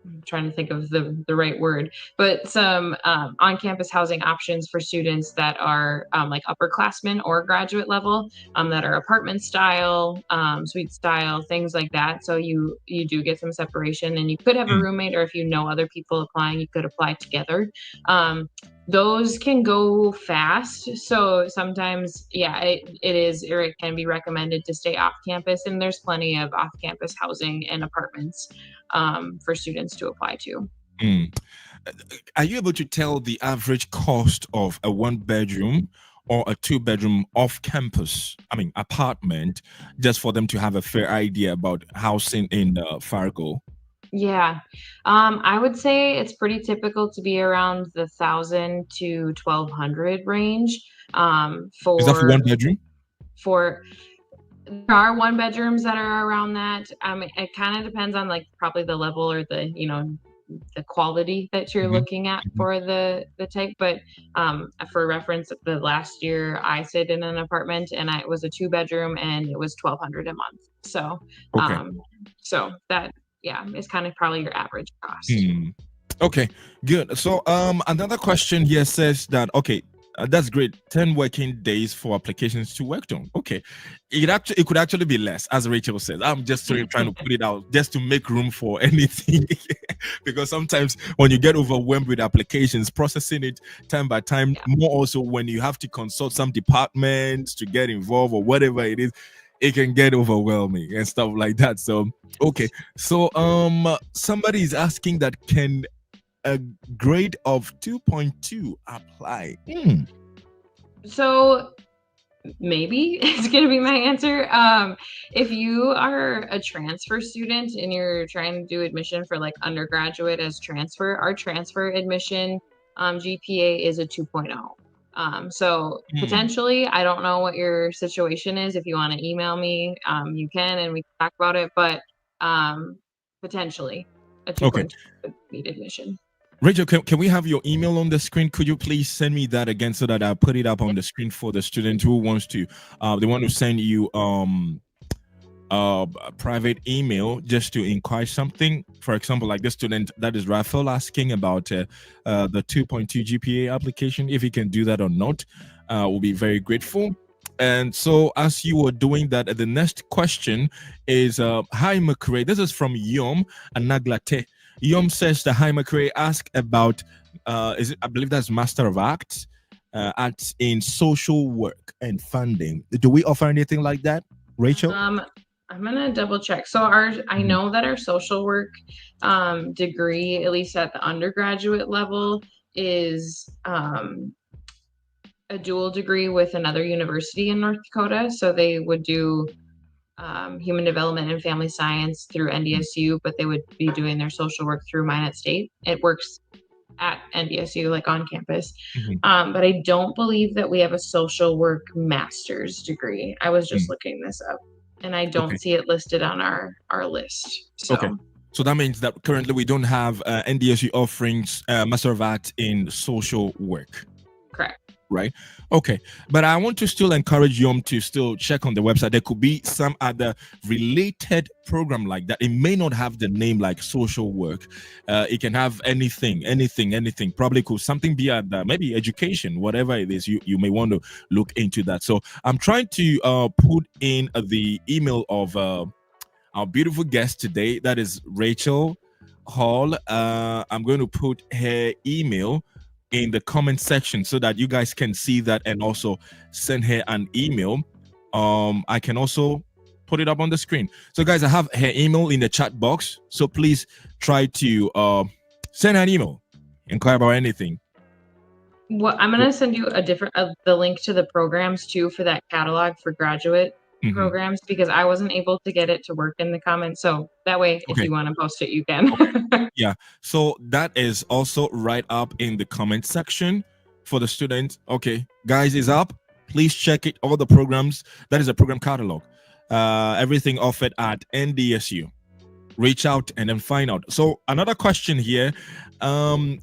I'm trying to think of the right word, but some on-campus housing options for students that are like upperclassmen or graduate level, that are apartment style, suite style, things like that. So you do get some separation, and you could have a roommate, or if you know other people applying, you could apply together. those can go fast. So sometimes, yeah, it is, or it can be recommended to stay off campus. And there's plenty of off campus housing and apartments for students to apply to. Mm. Are you able to tell the average cost of a 1 bedroom or a 2 bedroom off campus, I mean, apartment, just for them to have a fair idea about housing in Fargo? Yeah. I would say it's pretty typical to be around the 1,000 to 1,200 range. Is that for For 1 bedroom? for there are one bedrooms that are around that. It kind of depends on like probably the level or the quality that you're Mhm, looking at mhm. for the type. But for reference, the last year I stayed in an apartment and it was a 2 bedroom and it was 1,200 a month. So Okay. um, so that yeah is kind of probably your average cost. Hmm. Okay, good. So, another question here says that okay, that's great. 10 working days for applications to work on. Okay, it could actually be less, as Rachel says. I'm just trying to put it out just to make room for anything, because sometimes when you get overwhelmed with applications, processing it time by time, Yeah. more also when you have to consult some departments to get involved or whatever it is, it can get overwhelming and stuff like that. So, okay, so somebody is asking that can a grade of 2.2 apply? So maybe it's going to be my answer. If you are a transfer student and you're trying to do admission for like undergraduate as transfer, our transfer admission GPA is a 2.0. So Hmm. potentially, I don't know what your situation is. If you want to email me, you can and we can talk about it. But potentially a Okay, 2.2 would meet admission. Rachel, can we have your email on the screen? Could you please send me that again so that I put it up on the screen for the student who wants to they want to send you a private email just to inquire something. For example, like the student that is Raphael asking about the 2.2 GPA application, if he can do that or not, we'll be very grateful. And so, as you were doing that, the next question is Hi McRae. This is from Yom Anaglate. Yom says the Hi McRae ask about is it, I believe that's Master of Arts at in social work and funding. Do we offer anything like that, Rachel? Um, I'm gonna double check. So I Mhm. know that our social work degree, at least at the undergraduate level, is a dual degree with another university in North Dakota. So they would do human development and family science through NDSU, but they would be doing their social work through Minot State. It works at NDSU, like on campus. Mhm. But I don't believe that we have a social work master's degree. I was just Mm. looking this up and I Okay. don't see it listed on our list. Okay. So So that means that currently we don't have NDSU offerings Master of Arts in social work, correct. right? Okay. But I want to still encourage Yom to still check on the website. There could be some other related program like that. It may not have the name like social work. It can have anything. Probably could something be at maybe education, whatever it is. You may want to look into that. So I'm trying to put in the email of our beautiful guest today, that is Rachel Hall. I'm going to put her email in the comment section so that you guys can see that and also send her an email. I can also put it up on the screen. So, guys, I have her email in the chat box. So please try to send her an email, inquire about anything. Well, I'm gonna send you a different the link to the programs too for that catalog for graduate Mhm. programs because I wasn't able to get it to work in the comments. So that way, if Okay. you want to post it, you can. Okay. Yeah. So that is also right up in the comment section for the students. Okay, guys, is up. Please check it. All the programs. That is a program catalog. Everything offered at NDSU. Reach out and then find out. So another question here. Um.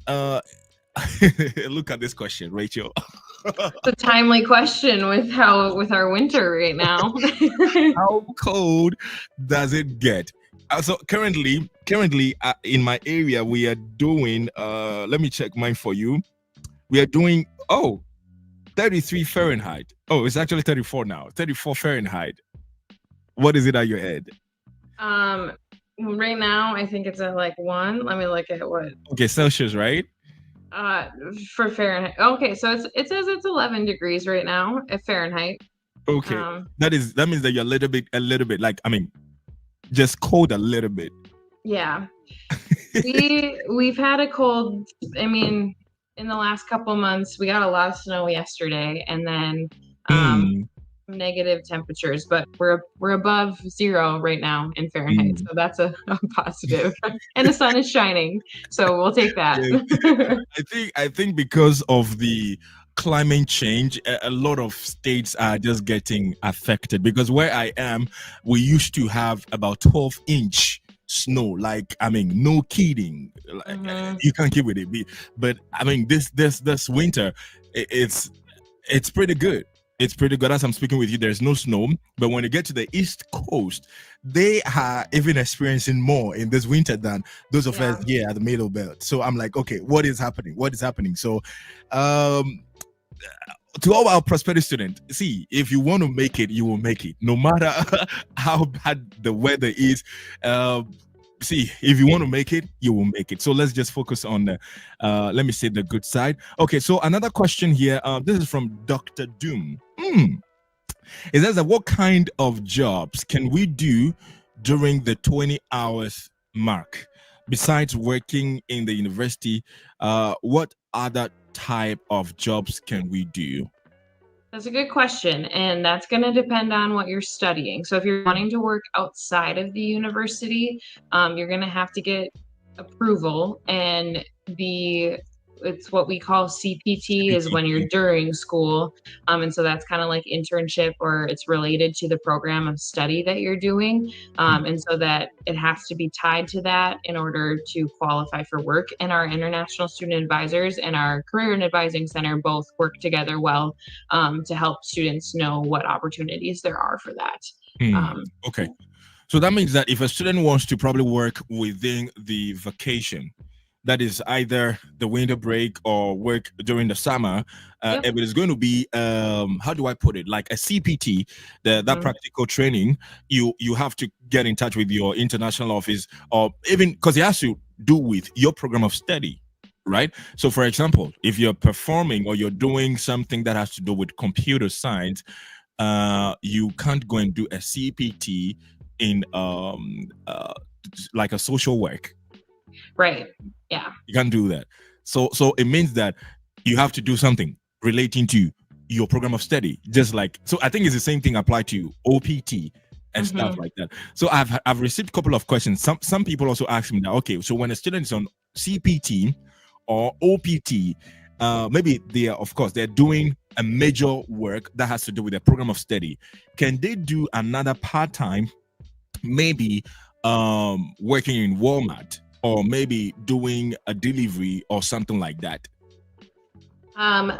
Look at this question, Rachel. It's a timely question with our winter right now. How cold does it get? So currently in my area we are doing let me check mine for you. We are doing 33 Fahrenheit. Oh, it's actually 34 now. 34 Fahrenheit. What is it at your head? Right now I think it's at like 1. Let me look at what. Okay, Celsius, right? Uh, for Fahrenheit. Okay, so it says it's 11 degrees right now at Fahrenheit. Okay, Um, that means that you're a little bit like, I mean, just cold a little bit. yeah. We've had a cold, I mean, in the last couple months, we got a lot of snow yesterday and then Mm, negative temperatures, but we're above zero right now in Fahrenheit. mm. So that's a positive. And the sun is shining. So we'll take that. Yes. I think because of the climate change, a lot of states are just getting affected. Because where I am, we used to have about 12-inch snow. Like, I mean, no kidding. Like, Hmm. you can't keep with it. But I mean, this winter, it's pretty good. It's pretty good. As I'm speaking with you, there's no snow. But when you get to the East Coast, they are even experiencing more in this winter than those of us Yeah. here at the middle belt. So I'm like, okay, what is happening? What is happening? So, um, to all our prosperity students, see, if you want to make it, you will make it, no matter how bad the weather is. See, if you want to make it, you will make it. So let's just focus on the, let me say, the good side. Okay, so another question here. This is from Dr. Doom. It says that what kind of jobs can we do during the 20 hours mark? Besides working in the university, what other type of jobs can we do? That's a good question, and that's going to depend on what you're studying. So, if you're wanting to work outside of the university, you're going to have to get approval, and the it's what we call CPT is when you're CPT. during school, and so that's kind of like internship, or it's related to the program of study that you're doing, and so that it has to be tied to that in order to qualify for work. And our international student advisors and our career and advising center both work together well to help students know what opportunities there are for that. Hmm. Um, Okay. So that means that if a student wants to probably work within the vacation, that is either the winter break or work during the summer, yep. if it is going to be, how do I put it, like a CPT, that Mhm. practical training, you have to get in touch with your international office, or even because it has to do with your program of study, right? So for example, if you're performing or you're doing something that has to do with computer science, you can't go and do a CPT in like a social work. Right. Yeah. You can't do that. So it means that you have to do something relating to your program of study. Just like, so I think it's the same thing applied to OPT and stuff Hmm. like that. So I've received a couple of questions. Some people also ask me that, okay, so when a student is on CPT or OPT, maybe they are, of course, they're doing a major work that has to do with their program of study. Can they do another part-time, maybe working in Walmart, or maybe doing a delivery or something like that?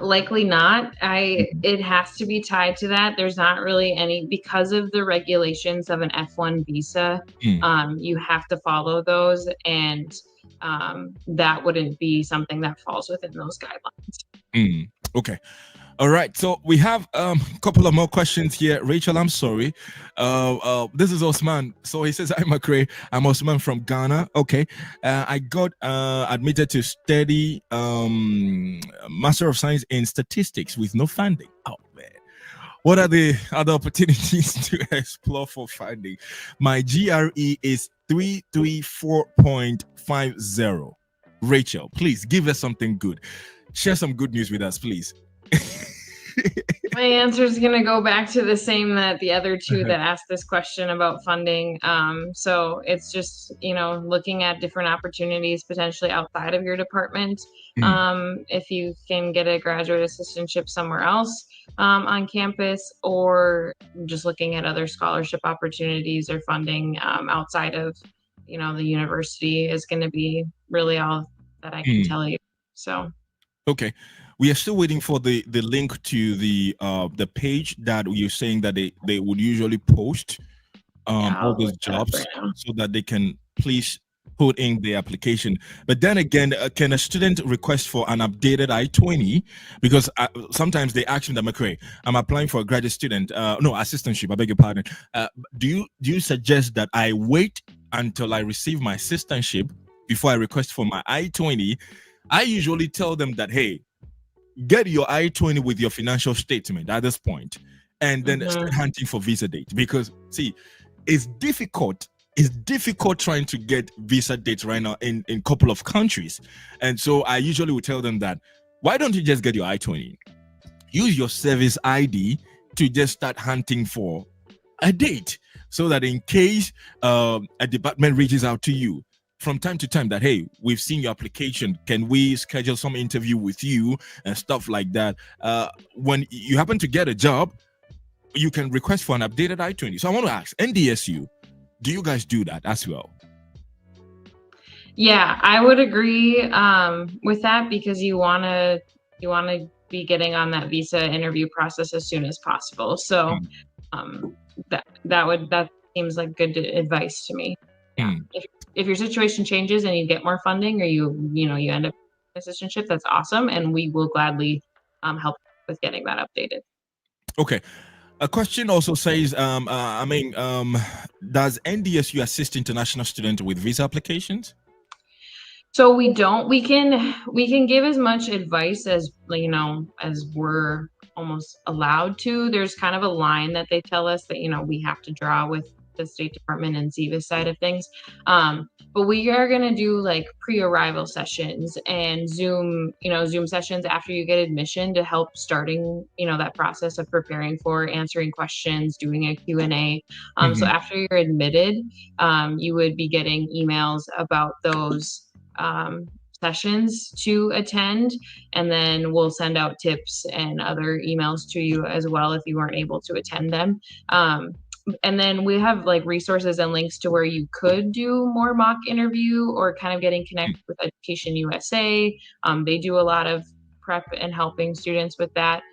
Likely not. Mhm. It has to be tied to that. There's not really any because of the regulations of an F1 visa. Mm, You have to follow those, and that wouldn't be something that falls within those guidelines. mm. Okay. All right, so we have a couple of more questions here. Rachel, I'm sorry. This is Osman. So he says, "I'm McRae. I'm Osman from Ghana." Okay, I got admitted to study Master of Science in Statistics with no funding. Oh man, what are the other opportunities to explore for funding? My GRE is 334.50. Rachel, please give us something good. Share some good news with us, please. My answer is going to go back to the same that the other two Uh-huh. that asked this question about funding. So it's just, looking at different opportunities potentially outside of your department. Mm, If you can get a graduate assistantship somewhere else on campus, or just looking at other scholarship opportunities or funding outside of, the university is going to be really all that I can mm. tell you. So, Okay. We are still waiting for the link to the page that you're saying that they would usually post yeah, all I'll those look that up jobs, right now. so that they can please put in the application. But then again, can a student request for an updated I-20? Because sometimes they ask me that, McRae, I'm applying for a graduate student, no, assistantship, I beg your pardon. Do you suggest that I wait until I receive my assistantship before I request for my I-20? I usually tell them that, hey, get your I-20 with your financial statement at this point, and then start Hmm. hunting for visa date. Because see, it's difficult. It's difficult trying to get visa dates right now in couple of countries, and so I usually would tell them that, why don't you just get your I-20? Use your service ID to just start hunting for a date, so that in case a department reaches out to you from time to time that, hey, we've seen your application, can we schedule some interview with you and stuff like that, when you happen to get a job, you can request for an updated I-20. So I want to ask NDSU, do you guys do that as well? Yeah, I would agree with that, because you want to be getting on that visa interview process as soon as possible. So Mm, um, that seems like good advice to me. Yeah, mm. if your situation changes and you get more funding, or you end up in a citizenship, that's awesome, and we will gladly help with getting that updated. Okay. A question also says, does NDSU assist international students with visa applications? So we don't. We can give as much advice as, as we're almost allowed to. There's kind of a line that they tell us that we have to draw with the State Department and SEVA side of things. But we are going to do like pre-arrival sessions and Zoom sessions after you get admission, to help starting that process of preparing for answering questions, doing a Q&A. So Mhm. after you're admitted, you would be getting emails about those um, sessions to attend, and then we'll send out tips and other emails to you as well if you weren't able to attend them. And then we have like resources and links to where you could do more mock interview, or kind of getting connected with Education USA. They do a lot of prep and helping students with that.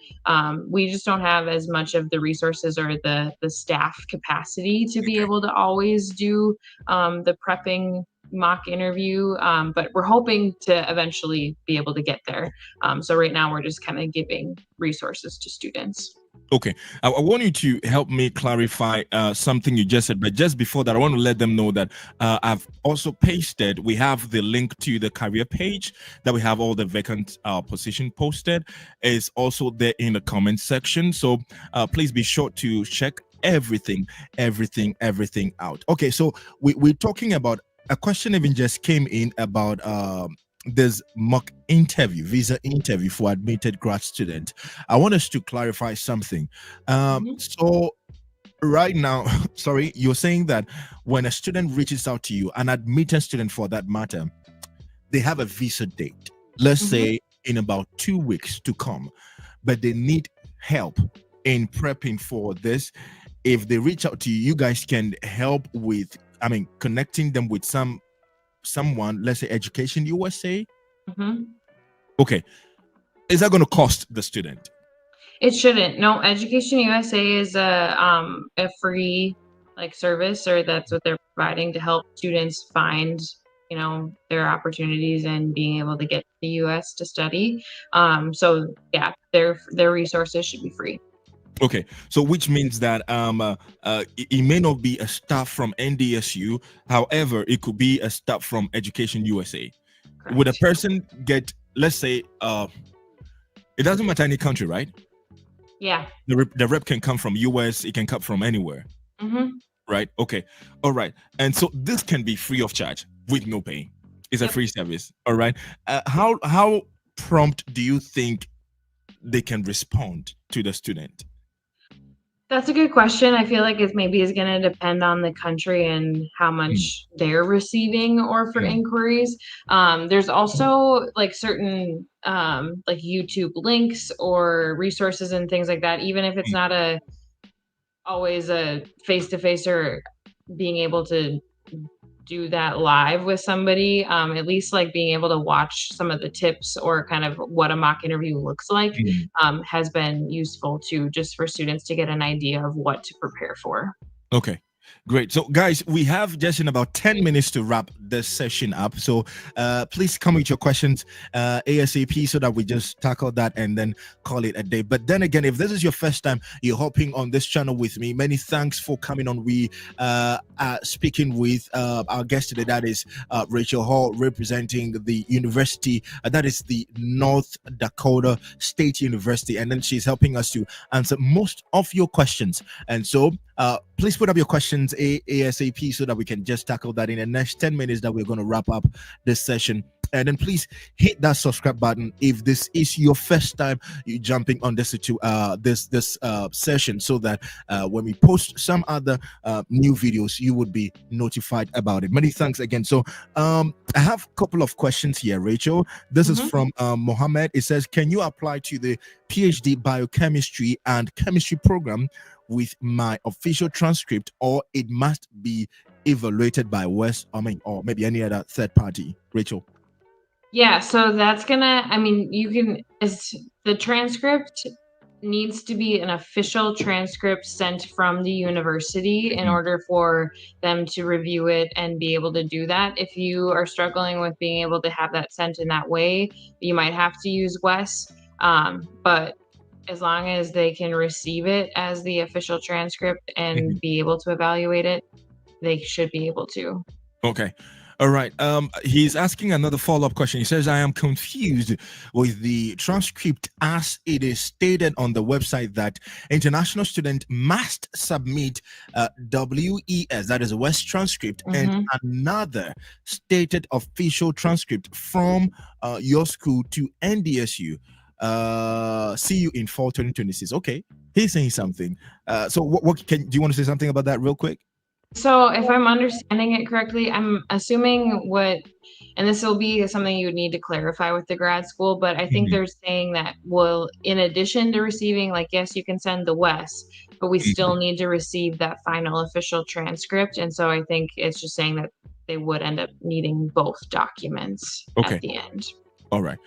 We just don't have as much of the resources or the staff capacity to be Okay. able to always do the prepping mock interview, but we're hoping to eventually be able to get there. So right now we're just kind of giving resources to students. Okay, I want you to help me clarify something you just said, but just before that, I want to let them know that I've also pasted. We have the link to the career page that we have all the vacant position posted. Is also there in the comment section. So please be sure to check everything out. Okay, so we're talking about a question even just came in about this mock interview, visa interview for admitted grad student. I want us to clarify something. Mhm. So right now, sorry, you're saying that when a student reaches out to you, an admitted student for that matter, they have a visa date, let's Mhm. say in about 2 weeks to come, but they need help in prepping for this. If they reach out to you, you guys can help with, connecting them with someone, let's say Education USA. Mhm. Okay, is that going to cost the student? It shouldn't. No, Education USA is a free like service, or that's what they're providing to help students find their opportunities and being able to get to the US to study. So yeah, their resources should be free. Okay, so which means that it may not be a staff from NDSU, however, it could be a staff from Education USA. Would a Correct. person get, let's say, it doesn't matter any country, right? Yeah. The rep can come from US, it can come from anywhere, Mhm. right? Okay, all right. And so this can be free of charge with no pay. It's a Yep. free service, all right. How prompt do you think they can respond to the student? That's a good question. I feel like it maybe is going to depend on the country and how Mm, much they're receiving or for mm, inquiries. There's also like certain like YouTube links or resources and things like that, even if it's mm, not a always a face to face, or being able to do that live with somebody, at least like being able to watch some of the tips or kind of what a mock interview looks like, mm. has been useful too, just for students to get an idea of what to prepare for. Okay. Great. So, guys, we have just in about 10 minutes to wrap this session up. So, please come with your questions ASAP so that we just tackle that and then call it a day. But then again, if this is your first time you're hopping on this channel with me, many thanks for coming on. We are speaking with our guest today, that is Rachel Hall, representing the university, that is the North Dakota State University. And then she's helping us to answer most of your questions. And so, please put up your questions ASAP so that we can just tackle that in the next 10 minutes that we're going to wrap up this session. And then please hit that subscribe button if this is your first time you jumping on this session, so that when we post some other new videos, you would be notified about it. Many thanks again. So I have a couple of questions here, Rachel. This is from Mohammed. It says, can you apply to the PhD biochemistry and chemistry program with my official transcript, or it must be evaluated by or maybe any other third party? Rachel. Yeah, so that's gonna, you can, the transcript needs to be an official transcript sent from the university in order for them to review it and be able to do that. If you are struggling with being able to have that sent in that way, you might have to use Wes. But as long as they can receive it as the official transcript and be able to evaluate it, they should be able to. Okay. All right. He's asking another follow-up question. He says, I am confused with the transcript as it is stated on the website that international student must submit WES, that is a West transcript, and another stated official transcript from your school to NDSU. See you in fall 2026. Okay. He's saying something. So do you want to say something about that real quick? So if I'm understanding it correctly, I'm assuming and this will be something you would need to clarify with the grad school, but I think they're saying that, well, in addition to receiving, like, yes, you can send the Wes, but we still need to receive that final official transcript. And so I think it's just saying that they would end up needing both documents at the end. All right.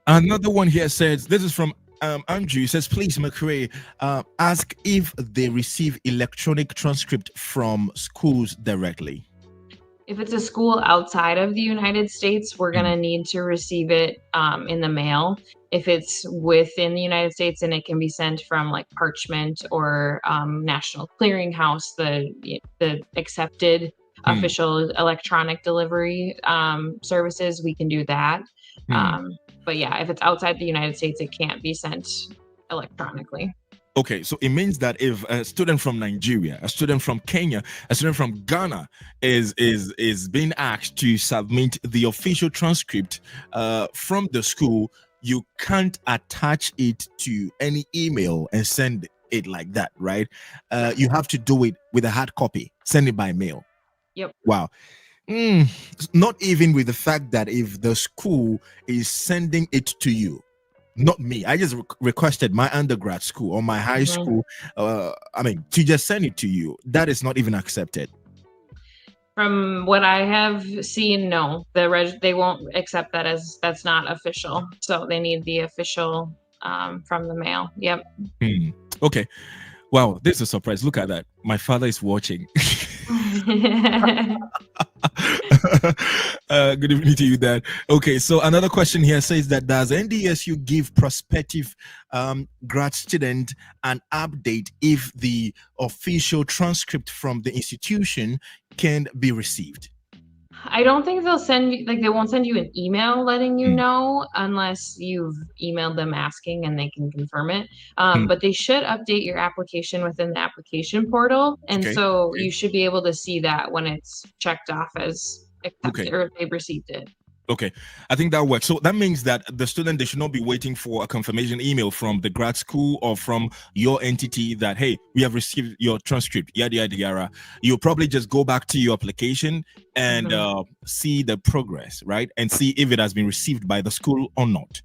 Another one here says, this is from Andrew. Says, please, McRae, ask if they receive electronic transcript from schools directly. If it's a school outside of the United States, we're going to need to receive it in the mail. If it's within the United States, and it can be sent from like Parchment or National Clearinghouse, the accepted official electronic delivery services, we can do that. But yeah, if it's outside the United States, it can't be sent electronically. Okay, so it means that if a student from Nigeria, a student from Kenya, a student from Ghana is being asked to submit the official transcript from the school, you can't attach it to any email and send it like that, right? You have to do it with a hard copy, send it by mail. Yep. Wow. Not even with the fact that if the school is sending it to you, not me, I just requested my undergrad school or my high school, to just send it to you, that is not even accepted. From what I have seen, no, they won't accept that, as that's not official. So they need the official from the mail. Yep. Okay. Wow, this is a surprise. Look at that. My father is watching. Good evening to you, Dad. Okay, so another question here says that, does NDSU give prospective grad student an update if the official transcript from the institution can be received? I don't think they'll send you, they won't send you an email letting you know unless you've emailed them asking and they can confirm it. But they should update your application within the application portal. And so you should be able to see that when it's checked off as accepted or they've received it. Okay, I think that works. So that means that the student, they should not be waiting for a confirmation email from the grad school or from your entity that, hey, we have received your transcript, yada, yada, yada. You'll probably just go back to your application and see the progress, right? And see if it has been received by the school or not.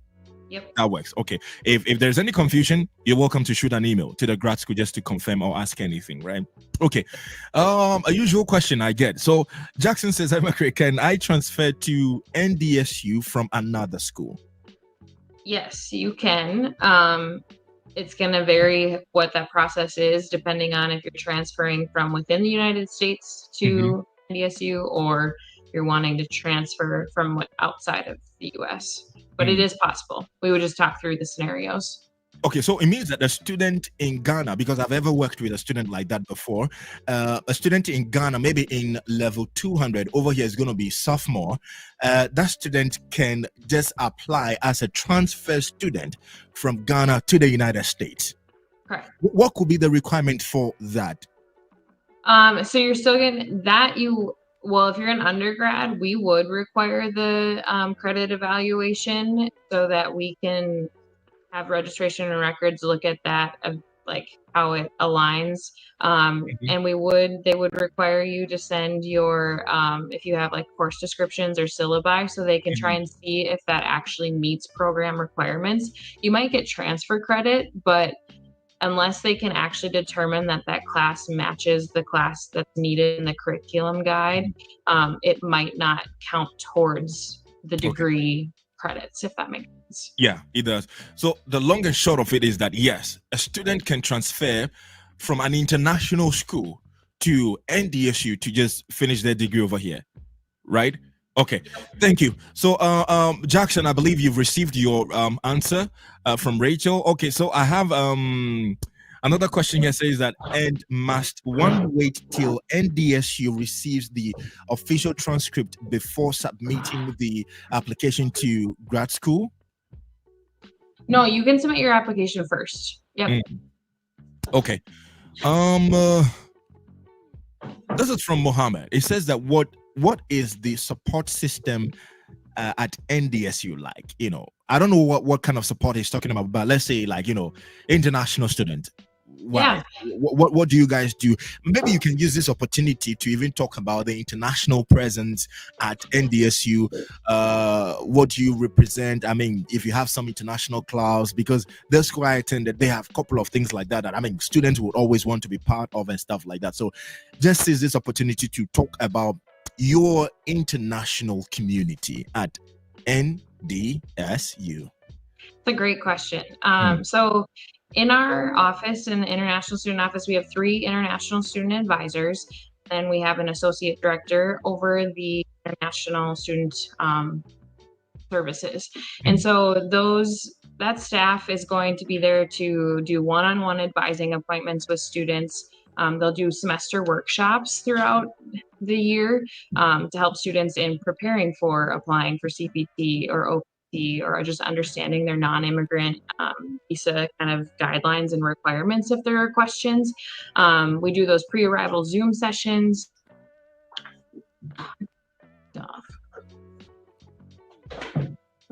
Yep. That works. Okay. If there's any confusion, you're welcome to shoot an email to the grad school just to confirm or ask anything, right? Okay. A usual question I get. So Jackson says, can I transfer to NDSU from another school? Yes, you can. It's going to vary what that process is depending on if you're transferring from within the United States to NDSU or you're wanting to transfer from outside of the US. But it is possible. We would just talk through the scenarios. Okay, so it means that a student in Ghana, because I've ever worked with a student like that before, a student in Ghana, maybe in level 200, over here is going to be sophomore. That student can just apply as a transfer student from Ghana to the United States. Correct. What could be the requirement for that? So you're still getting that well, if you're an undergrad, we would require the credit evaluation so that we can have registration and records look at that of like how it aligns. And they would require you to send your if you have like course descriptions or syllabi so they can try and see if that actually meets program requirements. You might get transfer credit, but unless they can actually determine that that class matches the class that's needed in the curriculum guide, it might not count towards the degree credits, if that makes sense. Yeah, it does. So the long and short of it is that, yes, a student can transfer from an international school to NDSU to just finish their degree over here, right? Okay, thank you. So, Jackson, I believe you've received your answer from Rachel. Okay, so I have another question here says that, and must one wait till NDSU receives the official transcript before submitting the application to grad school? No, you can submit your application first. Yep. Okay. This is from Mohammed. It says that what is the support system at NDSU like? You know, I don't know what kind of support he's talking about, but let's say like, you know, international student. Wow. Yeah. What do you guys do? Maybe you can use this opportunity to even talk about the international presence at NDSU. What do you represent? I mean, if you have some international clubs, because the school I attended, they have a couple of things like that I mean, students would always want to be part of and stuff like that. So just use this opportunity to talk about your international community at NDSU. It's a great question. So in our office, in the International Student Office, we have 3 international student advisors, and we have an associate director over the international student services. And so that staff is going to be there to do one-on-one advising appointments with students. They'll do semester workshops throughout the year to help students in preparing for applying for CPT or OPT or just understanding their non-immigrant visa kind of guidelines and requirements if there are questions. We do those pre-arrival Zoom sessions.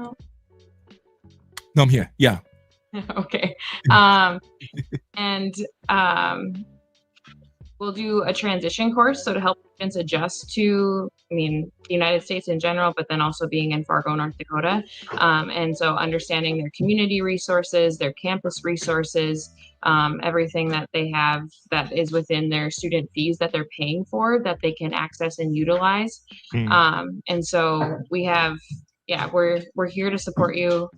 No, I'm here. Yeah. Okay. And we'll do a transition course, so to help students adjust to, the United States in general, but then also being in Fargo, North Dakota. And so understanding their community resources, their campus resources, everything that they have that is within their student fees that they're paying for that they can access and utilize. And so we have, we're here to support you.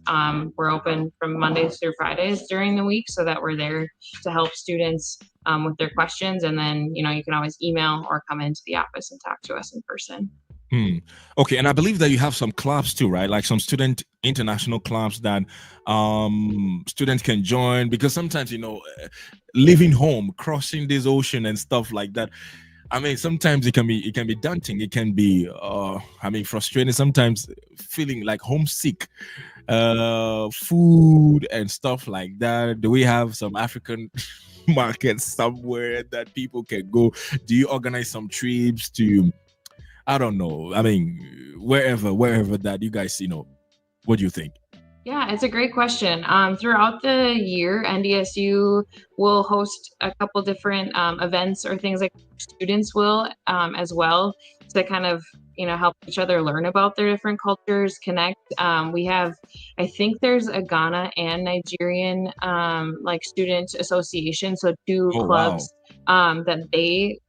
We're open from Mondays through Fridays during the week so that we're there to help students with their questions. And then, you can always email or come into the office and talk to us in person. Okay, and I believe that you have some clubs too, right? Like some student international clubs that students can join, because sometimes, leaving home, crossing this ocean and stuff like that. I mean, sometimes it can be daunting. It can be, frustrating. Sometimes feeling like homesick, food and stuff like that. Do we have some African markets somewhere that people can go? Do you organize some trips to, I don't know, wherever that you guys, what do you think? Yeah, it's a great question. Throughout the year, NDSU will host a couple different events or things like students will as well to kind of, help each other learn about their different cultures, connect. We have, I think there's a Ghana and Nigerian student association, so 2 clubs that they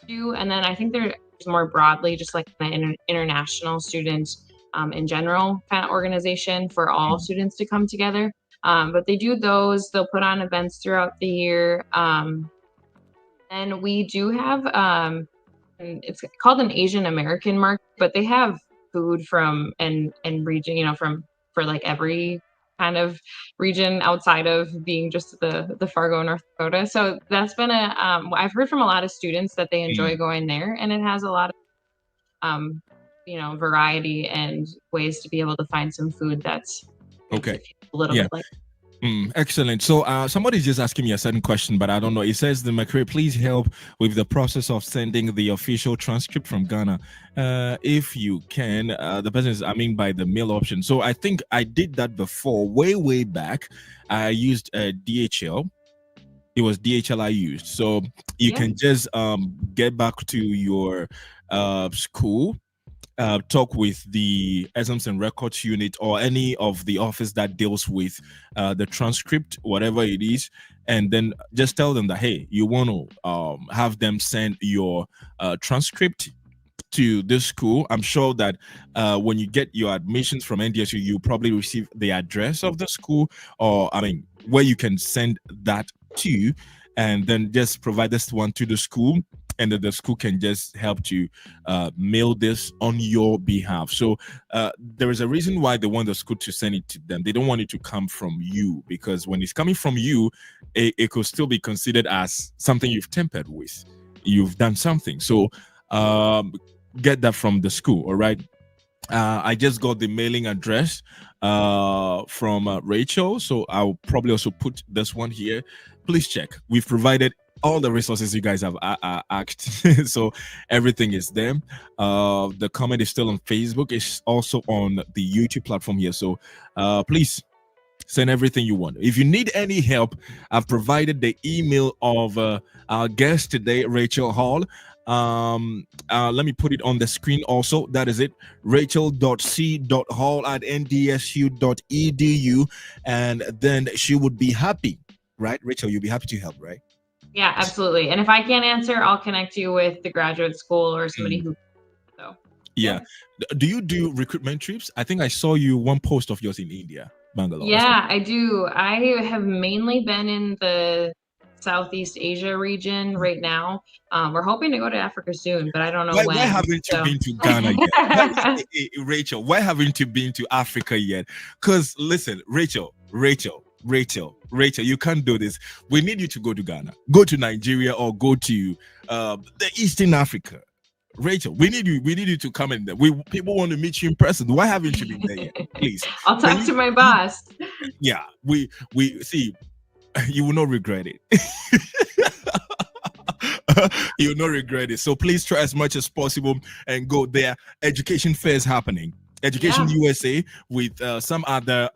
do. And then I think there's more broadly just like an international students in general kind of organization for all students to come together. But they do those. They'll put on events throughout the year. And we do have and it's called an Asian American market, but they have food from and region, from for like every kind of region outside of being just the Fargo, North Dakota. So that's been I've heard from a lot of students that they Mm, enjoy going there, and it has a lot of variety and ways to be able to find some food that's makes okay. it feel a little Yeah. bit like. Excellent. So somebody's just asking me a certain question, but I don't know. It says the McCray, please help with the process of sending the official transcript from Ghana. If you can, the person is, I mean, by the mail option. So I think I did that before, way back. I used DHL. It was DHL I used. So you Yeah. can just get back to your school, talk with the Exams and Records unit or any of the office that deals with the transcript, whatever it is, and then just tell them that, hey, you want to have them send your transcript to this school. I'm sure that when you get your admissions from NDSU, you probably receive the address of the school, or I mean, where you can send that to, and then just provide this one to the school, and then the school can just help to mail this on your behalf. So there is a reason why they want the school to send it to them. They don't want it to come from you, because when it's coming from you, it could still be considered as something you've tampered with. You've done something. So get that from the school. All right. I just got the mailing address from Rachel, so I'll probably also put this one here. Please check. We've provided all the resources you guys have asked, so everything is there. The comment is still on Facebook. It's also on the YouTube platform here. So please send everything you want. If you need any help, I've provided the email of our guest today, Rachel Hall. Let me put it on the screen also. That is it, rachel.c.hall@ndsu.edu, and then she would be happy, right? Rachel, you'll be happy to help, right? Yeah, absolutely. And if I can't answer, I'll connect you with the graduate school or somebody who. So. Yeah. Do you do recruitment trips? I think I saw you one post of yours in India, Bangalore. Yeah, I do. I have mainly been in the Southeast Asia region right now. We're hoping to go to Africa soon, but I don't know Why when. haven't you been to Ghana yet? Rachel, why haven't you been to Africa yet? Because listen, Rachel, you can't do this. We need you to go to Ghana, go to Nigeria, or go to the Eastern Africa. Rachel, we need you to come in there. People want to meet you in person. Why haven't you been there yet? Please. I'll talk to my boss. Yeah, we see. You will not regret it. You will not regret it. So please try as much as possible and go there. Education fairs happening. Education USA with some other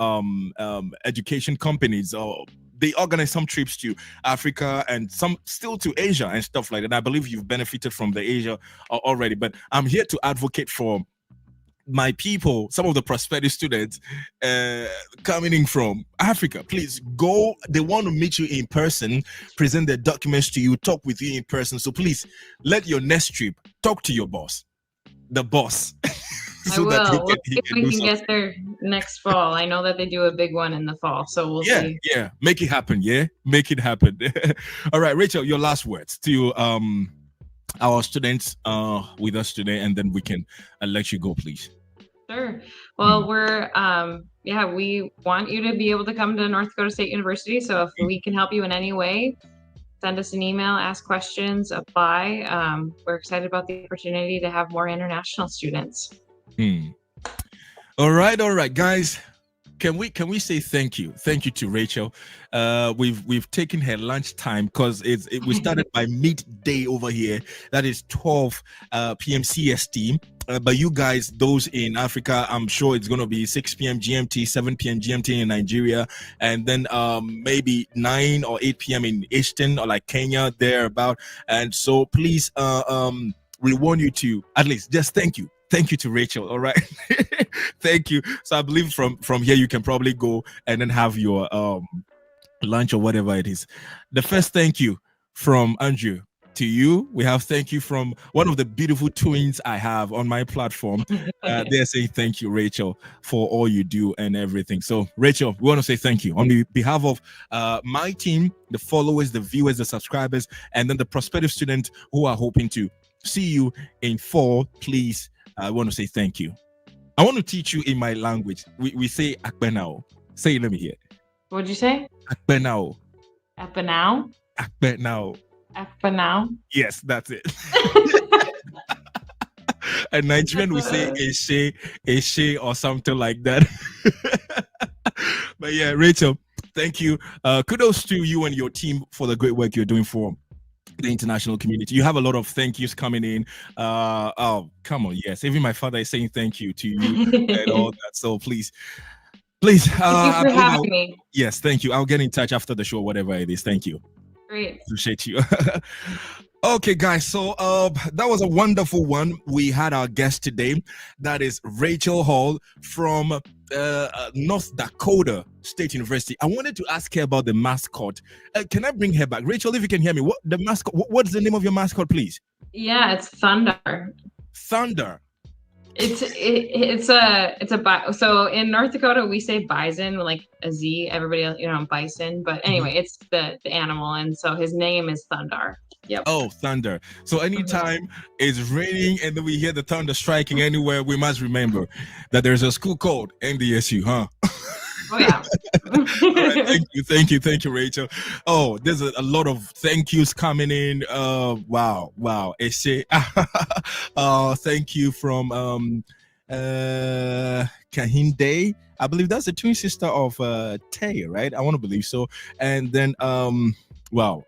education companies, or they organize some trips to Africa and some still to Asia and stuff like that. I believe you've benefited from the Asia already, but I'm here to advocate for my people, some of the prospective students coming in from Africa. Please go. They want to meet you in person, present their documents to you, talk with you in person. So please let your next trip talk to your boss, the boss. So I will. We'll see if we can get there next fall. I know that they do a big one in the fall, so we'll see. Yeah, make it happen. Yeah, make it happen. All right, Rachel, your last words to our students with us today, and then we can let you go, please. Sure. Well, we're we want you to be able to come to North Dakota State University. So if we can help you in any way, send us an email, ask questions, apply. We're excited about the opportunity to have more international students. All right, guys. Can we say thank you to Rachel? We've taken her lunch time because we started by midday over here. That is 12 p.m. CST. But you guys, those in Africa, I'm sure it's going to be 6 p.m. GMT, 7 p.m. GMT in Nigeria, and then maybe 9 or 8 p.m. in Eastern or like Kenya, thereabout. And so please, we want you to at least just thank you to Rachel. All right. Thank you. So I believe from here you can probably go and then have your lunch or whatever it is. The first thank you from Andrew. to you. We have thank you from one of the beautiful twins I have on my platform. They're saying thank you, Rachel, for all you do and everything. So, Rachel, we want to say thank you on behalf of my team, the followers, the viewers, the subscribers, and then the prospective students who are hoping to see you in fall. Please, I want to say thank you. I want to teach you in my language. We say akbenao. Say it, let me hear. What'd you say? Akbenao. Akbenao? Akbenao. Akbenao? Yes, that's it. And Nigerian we say eshe or something like that. But yeah, Rachel, thank you. Kudos to you and your team for the great work you're doing for the international community. You have a lot of thank yous coming in. Oh, come on, yes. Even my father is saying thank you to you and all that. So please. Thank you for having me. Yes, thank you. I'll get in touch after the show, whatever it is. Thank you. Great. Appreciate you. Okay, guys. So that was a wonderful one. We had our guest today. That is Rachel Hall from North Dakota State University. I wanted to ask her about the mascot. Can I bring her back? Rachel, if you can hear me, what the mascot? What's the name of your mascot, please? Yeah, it's Thunder. Thunder. It's a so in North Dakota we say bison like a Z. Everybody bison, but anyway, it's the animal, and so his name is Thunder. Yep. Oh, thunder. So anytime it's raining and then we hear the thunder striking anywhere, we must remember that there's a school called NDSU, huh? Oh yeah. All right, thank you, Rachel. Oh, there's a lot of thank yous coming in. Wow. Eshe. Thank you from Kahinde. I believe that's the twin sister of Tay, right? I want to believe so. And then wow.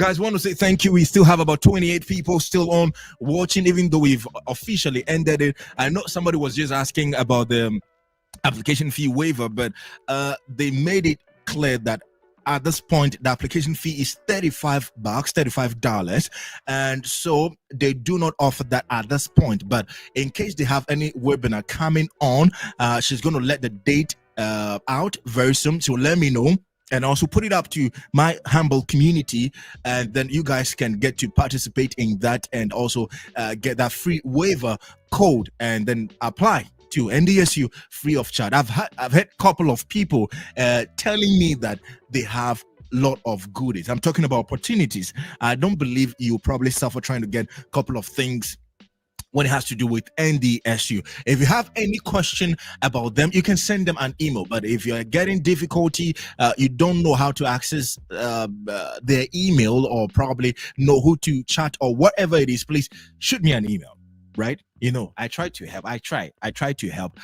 Guys, want to say thank you. We still have about 28 people still on watching, even though we've officially ended it. I know somebody was just asking about the application fee waiver, but they made it clear that at this point the application fee is $35, and so they do not offer that at this point. But in case they have any webinar coming on, she's going to let the date out very soon. So let me know, and also put it up to my humble community, and then you guys can get to participate in that, and also get that free waiver code, and then apply to NDSU free of charge. I've had a couple of people telling me that they have a lot of goodies. I'm talking about opportunities. I don't believe you probably suffer trying to get a couple of things when it has to do with NDSU. If you have any question about them, you can send them an email. But if you're getting difficulty, you don't know how to access their email, or probably know who to chat or whatever it is, please shoot me an email. Right? I try to help. I try to help.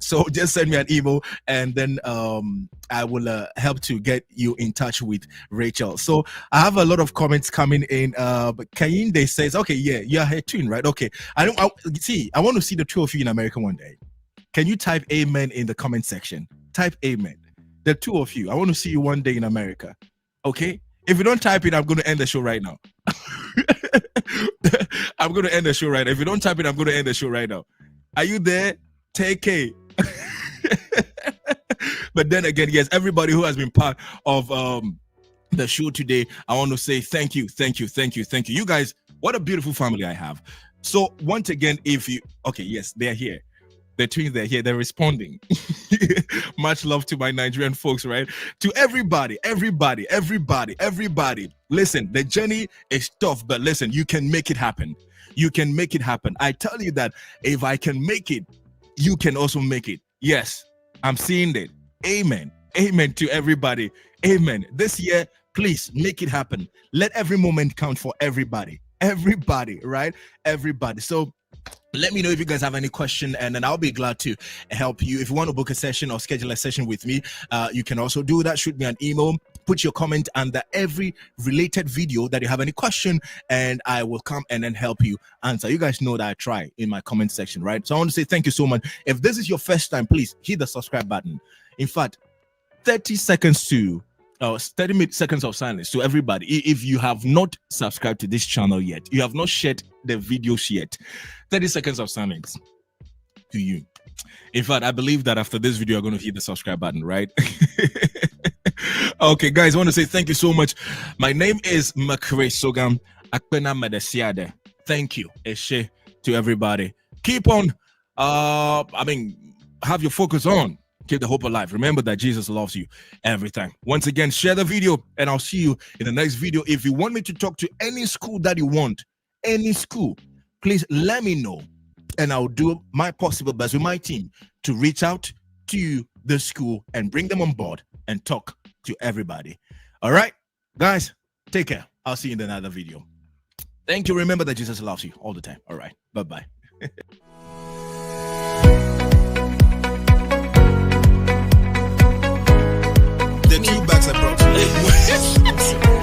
So just send me an email, and then I will help to get you in touch with Rachel. So I have a lot of comments coming in. But Kayinde says, okay, yeah, you're her twin, right? Okay. I want to see the two of you in America one day. Can you type amen in the comment section? Type amen. The two of you. I want to see you one day in America. Okay? If you don't type it, I'm going to end the show right now. I'm going to end the show right now. If you don't type it, I'm going to end the show right now. Are you there? Take care. But then again, yes, everybody who has been part of the show today, I want to say thank you. You guys, what a beautiful family I have. So once again, okay, yes, they're here. The twins, they're here, they're responding. Much love to my Nigerian folks, right? To everybody. Listen, the journey is tough, but listen, you can make it happen. I tell you that if I can make it, you can also make it. Yes, I'm seeing it. Amen to everybody. Amen. This year, please make it happen. Let every moment count for everybody, right? Everybody. So let me know if you guys have any question, and then I'll be glad to help you. If you want to book a session or schedule a session with me, you can also do that. Shoot me an email, put your comment under every related video that you have any question, and I will come and then help you answer. You guys know that I try in my comment section, right? So I want to say thank you so much. If this is your first time, please hit the subscribe button. In fact, 30 seconds of silence to everybody. If you have not subscribed to this channel yet, you have not shared the videos yet, 30 seconds of silence to you. In fact, I believe that after this video, you're going to hit the subscribe button, right? Okay, guys, I want to say thank you so much. My name is Makere Sogam. Akpena medesiade. Thank you, Eshe, to everybody. Keep on, have your focus on. Keep the hope alive. Remember that Jesus loves you every time. Once again, share the video, and I'll see you in the next video. If you want me to talk to any school that you want, any school, please let me know, and I'll do my possible best with my team to reach out to the school and bring them on board and talk to everybody. All right, guys, take care. I'll see you in another video. Thank you. Remember that Jesus loves you all the time. All right, bye-bye. The 2 bags I brought today.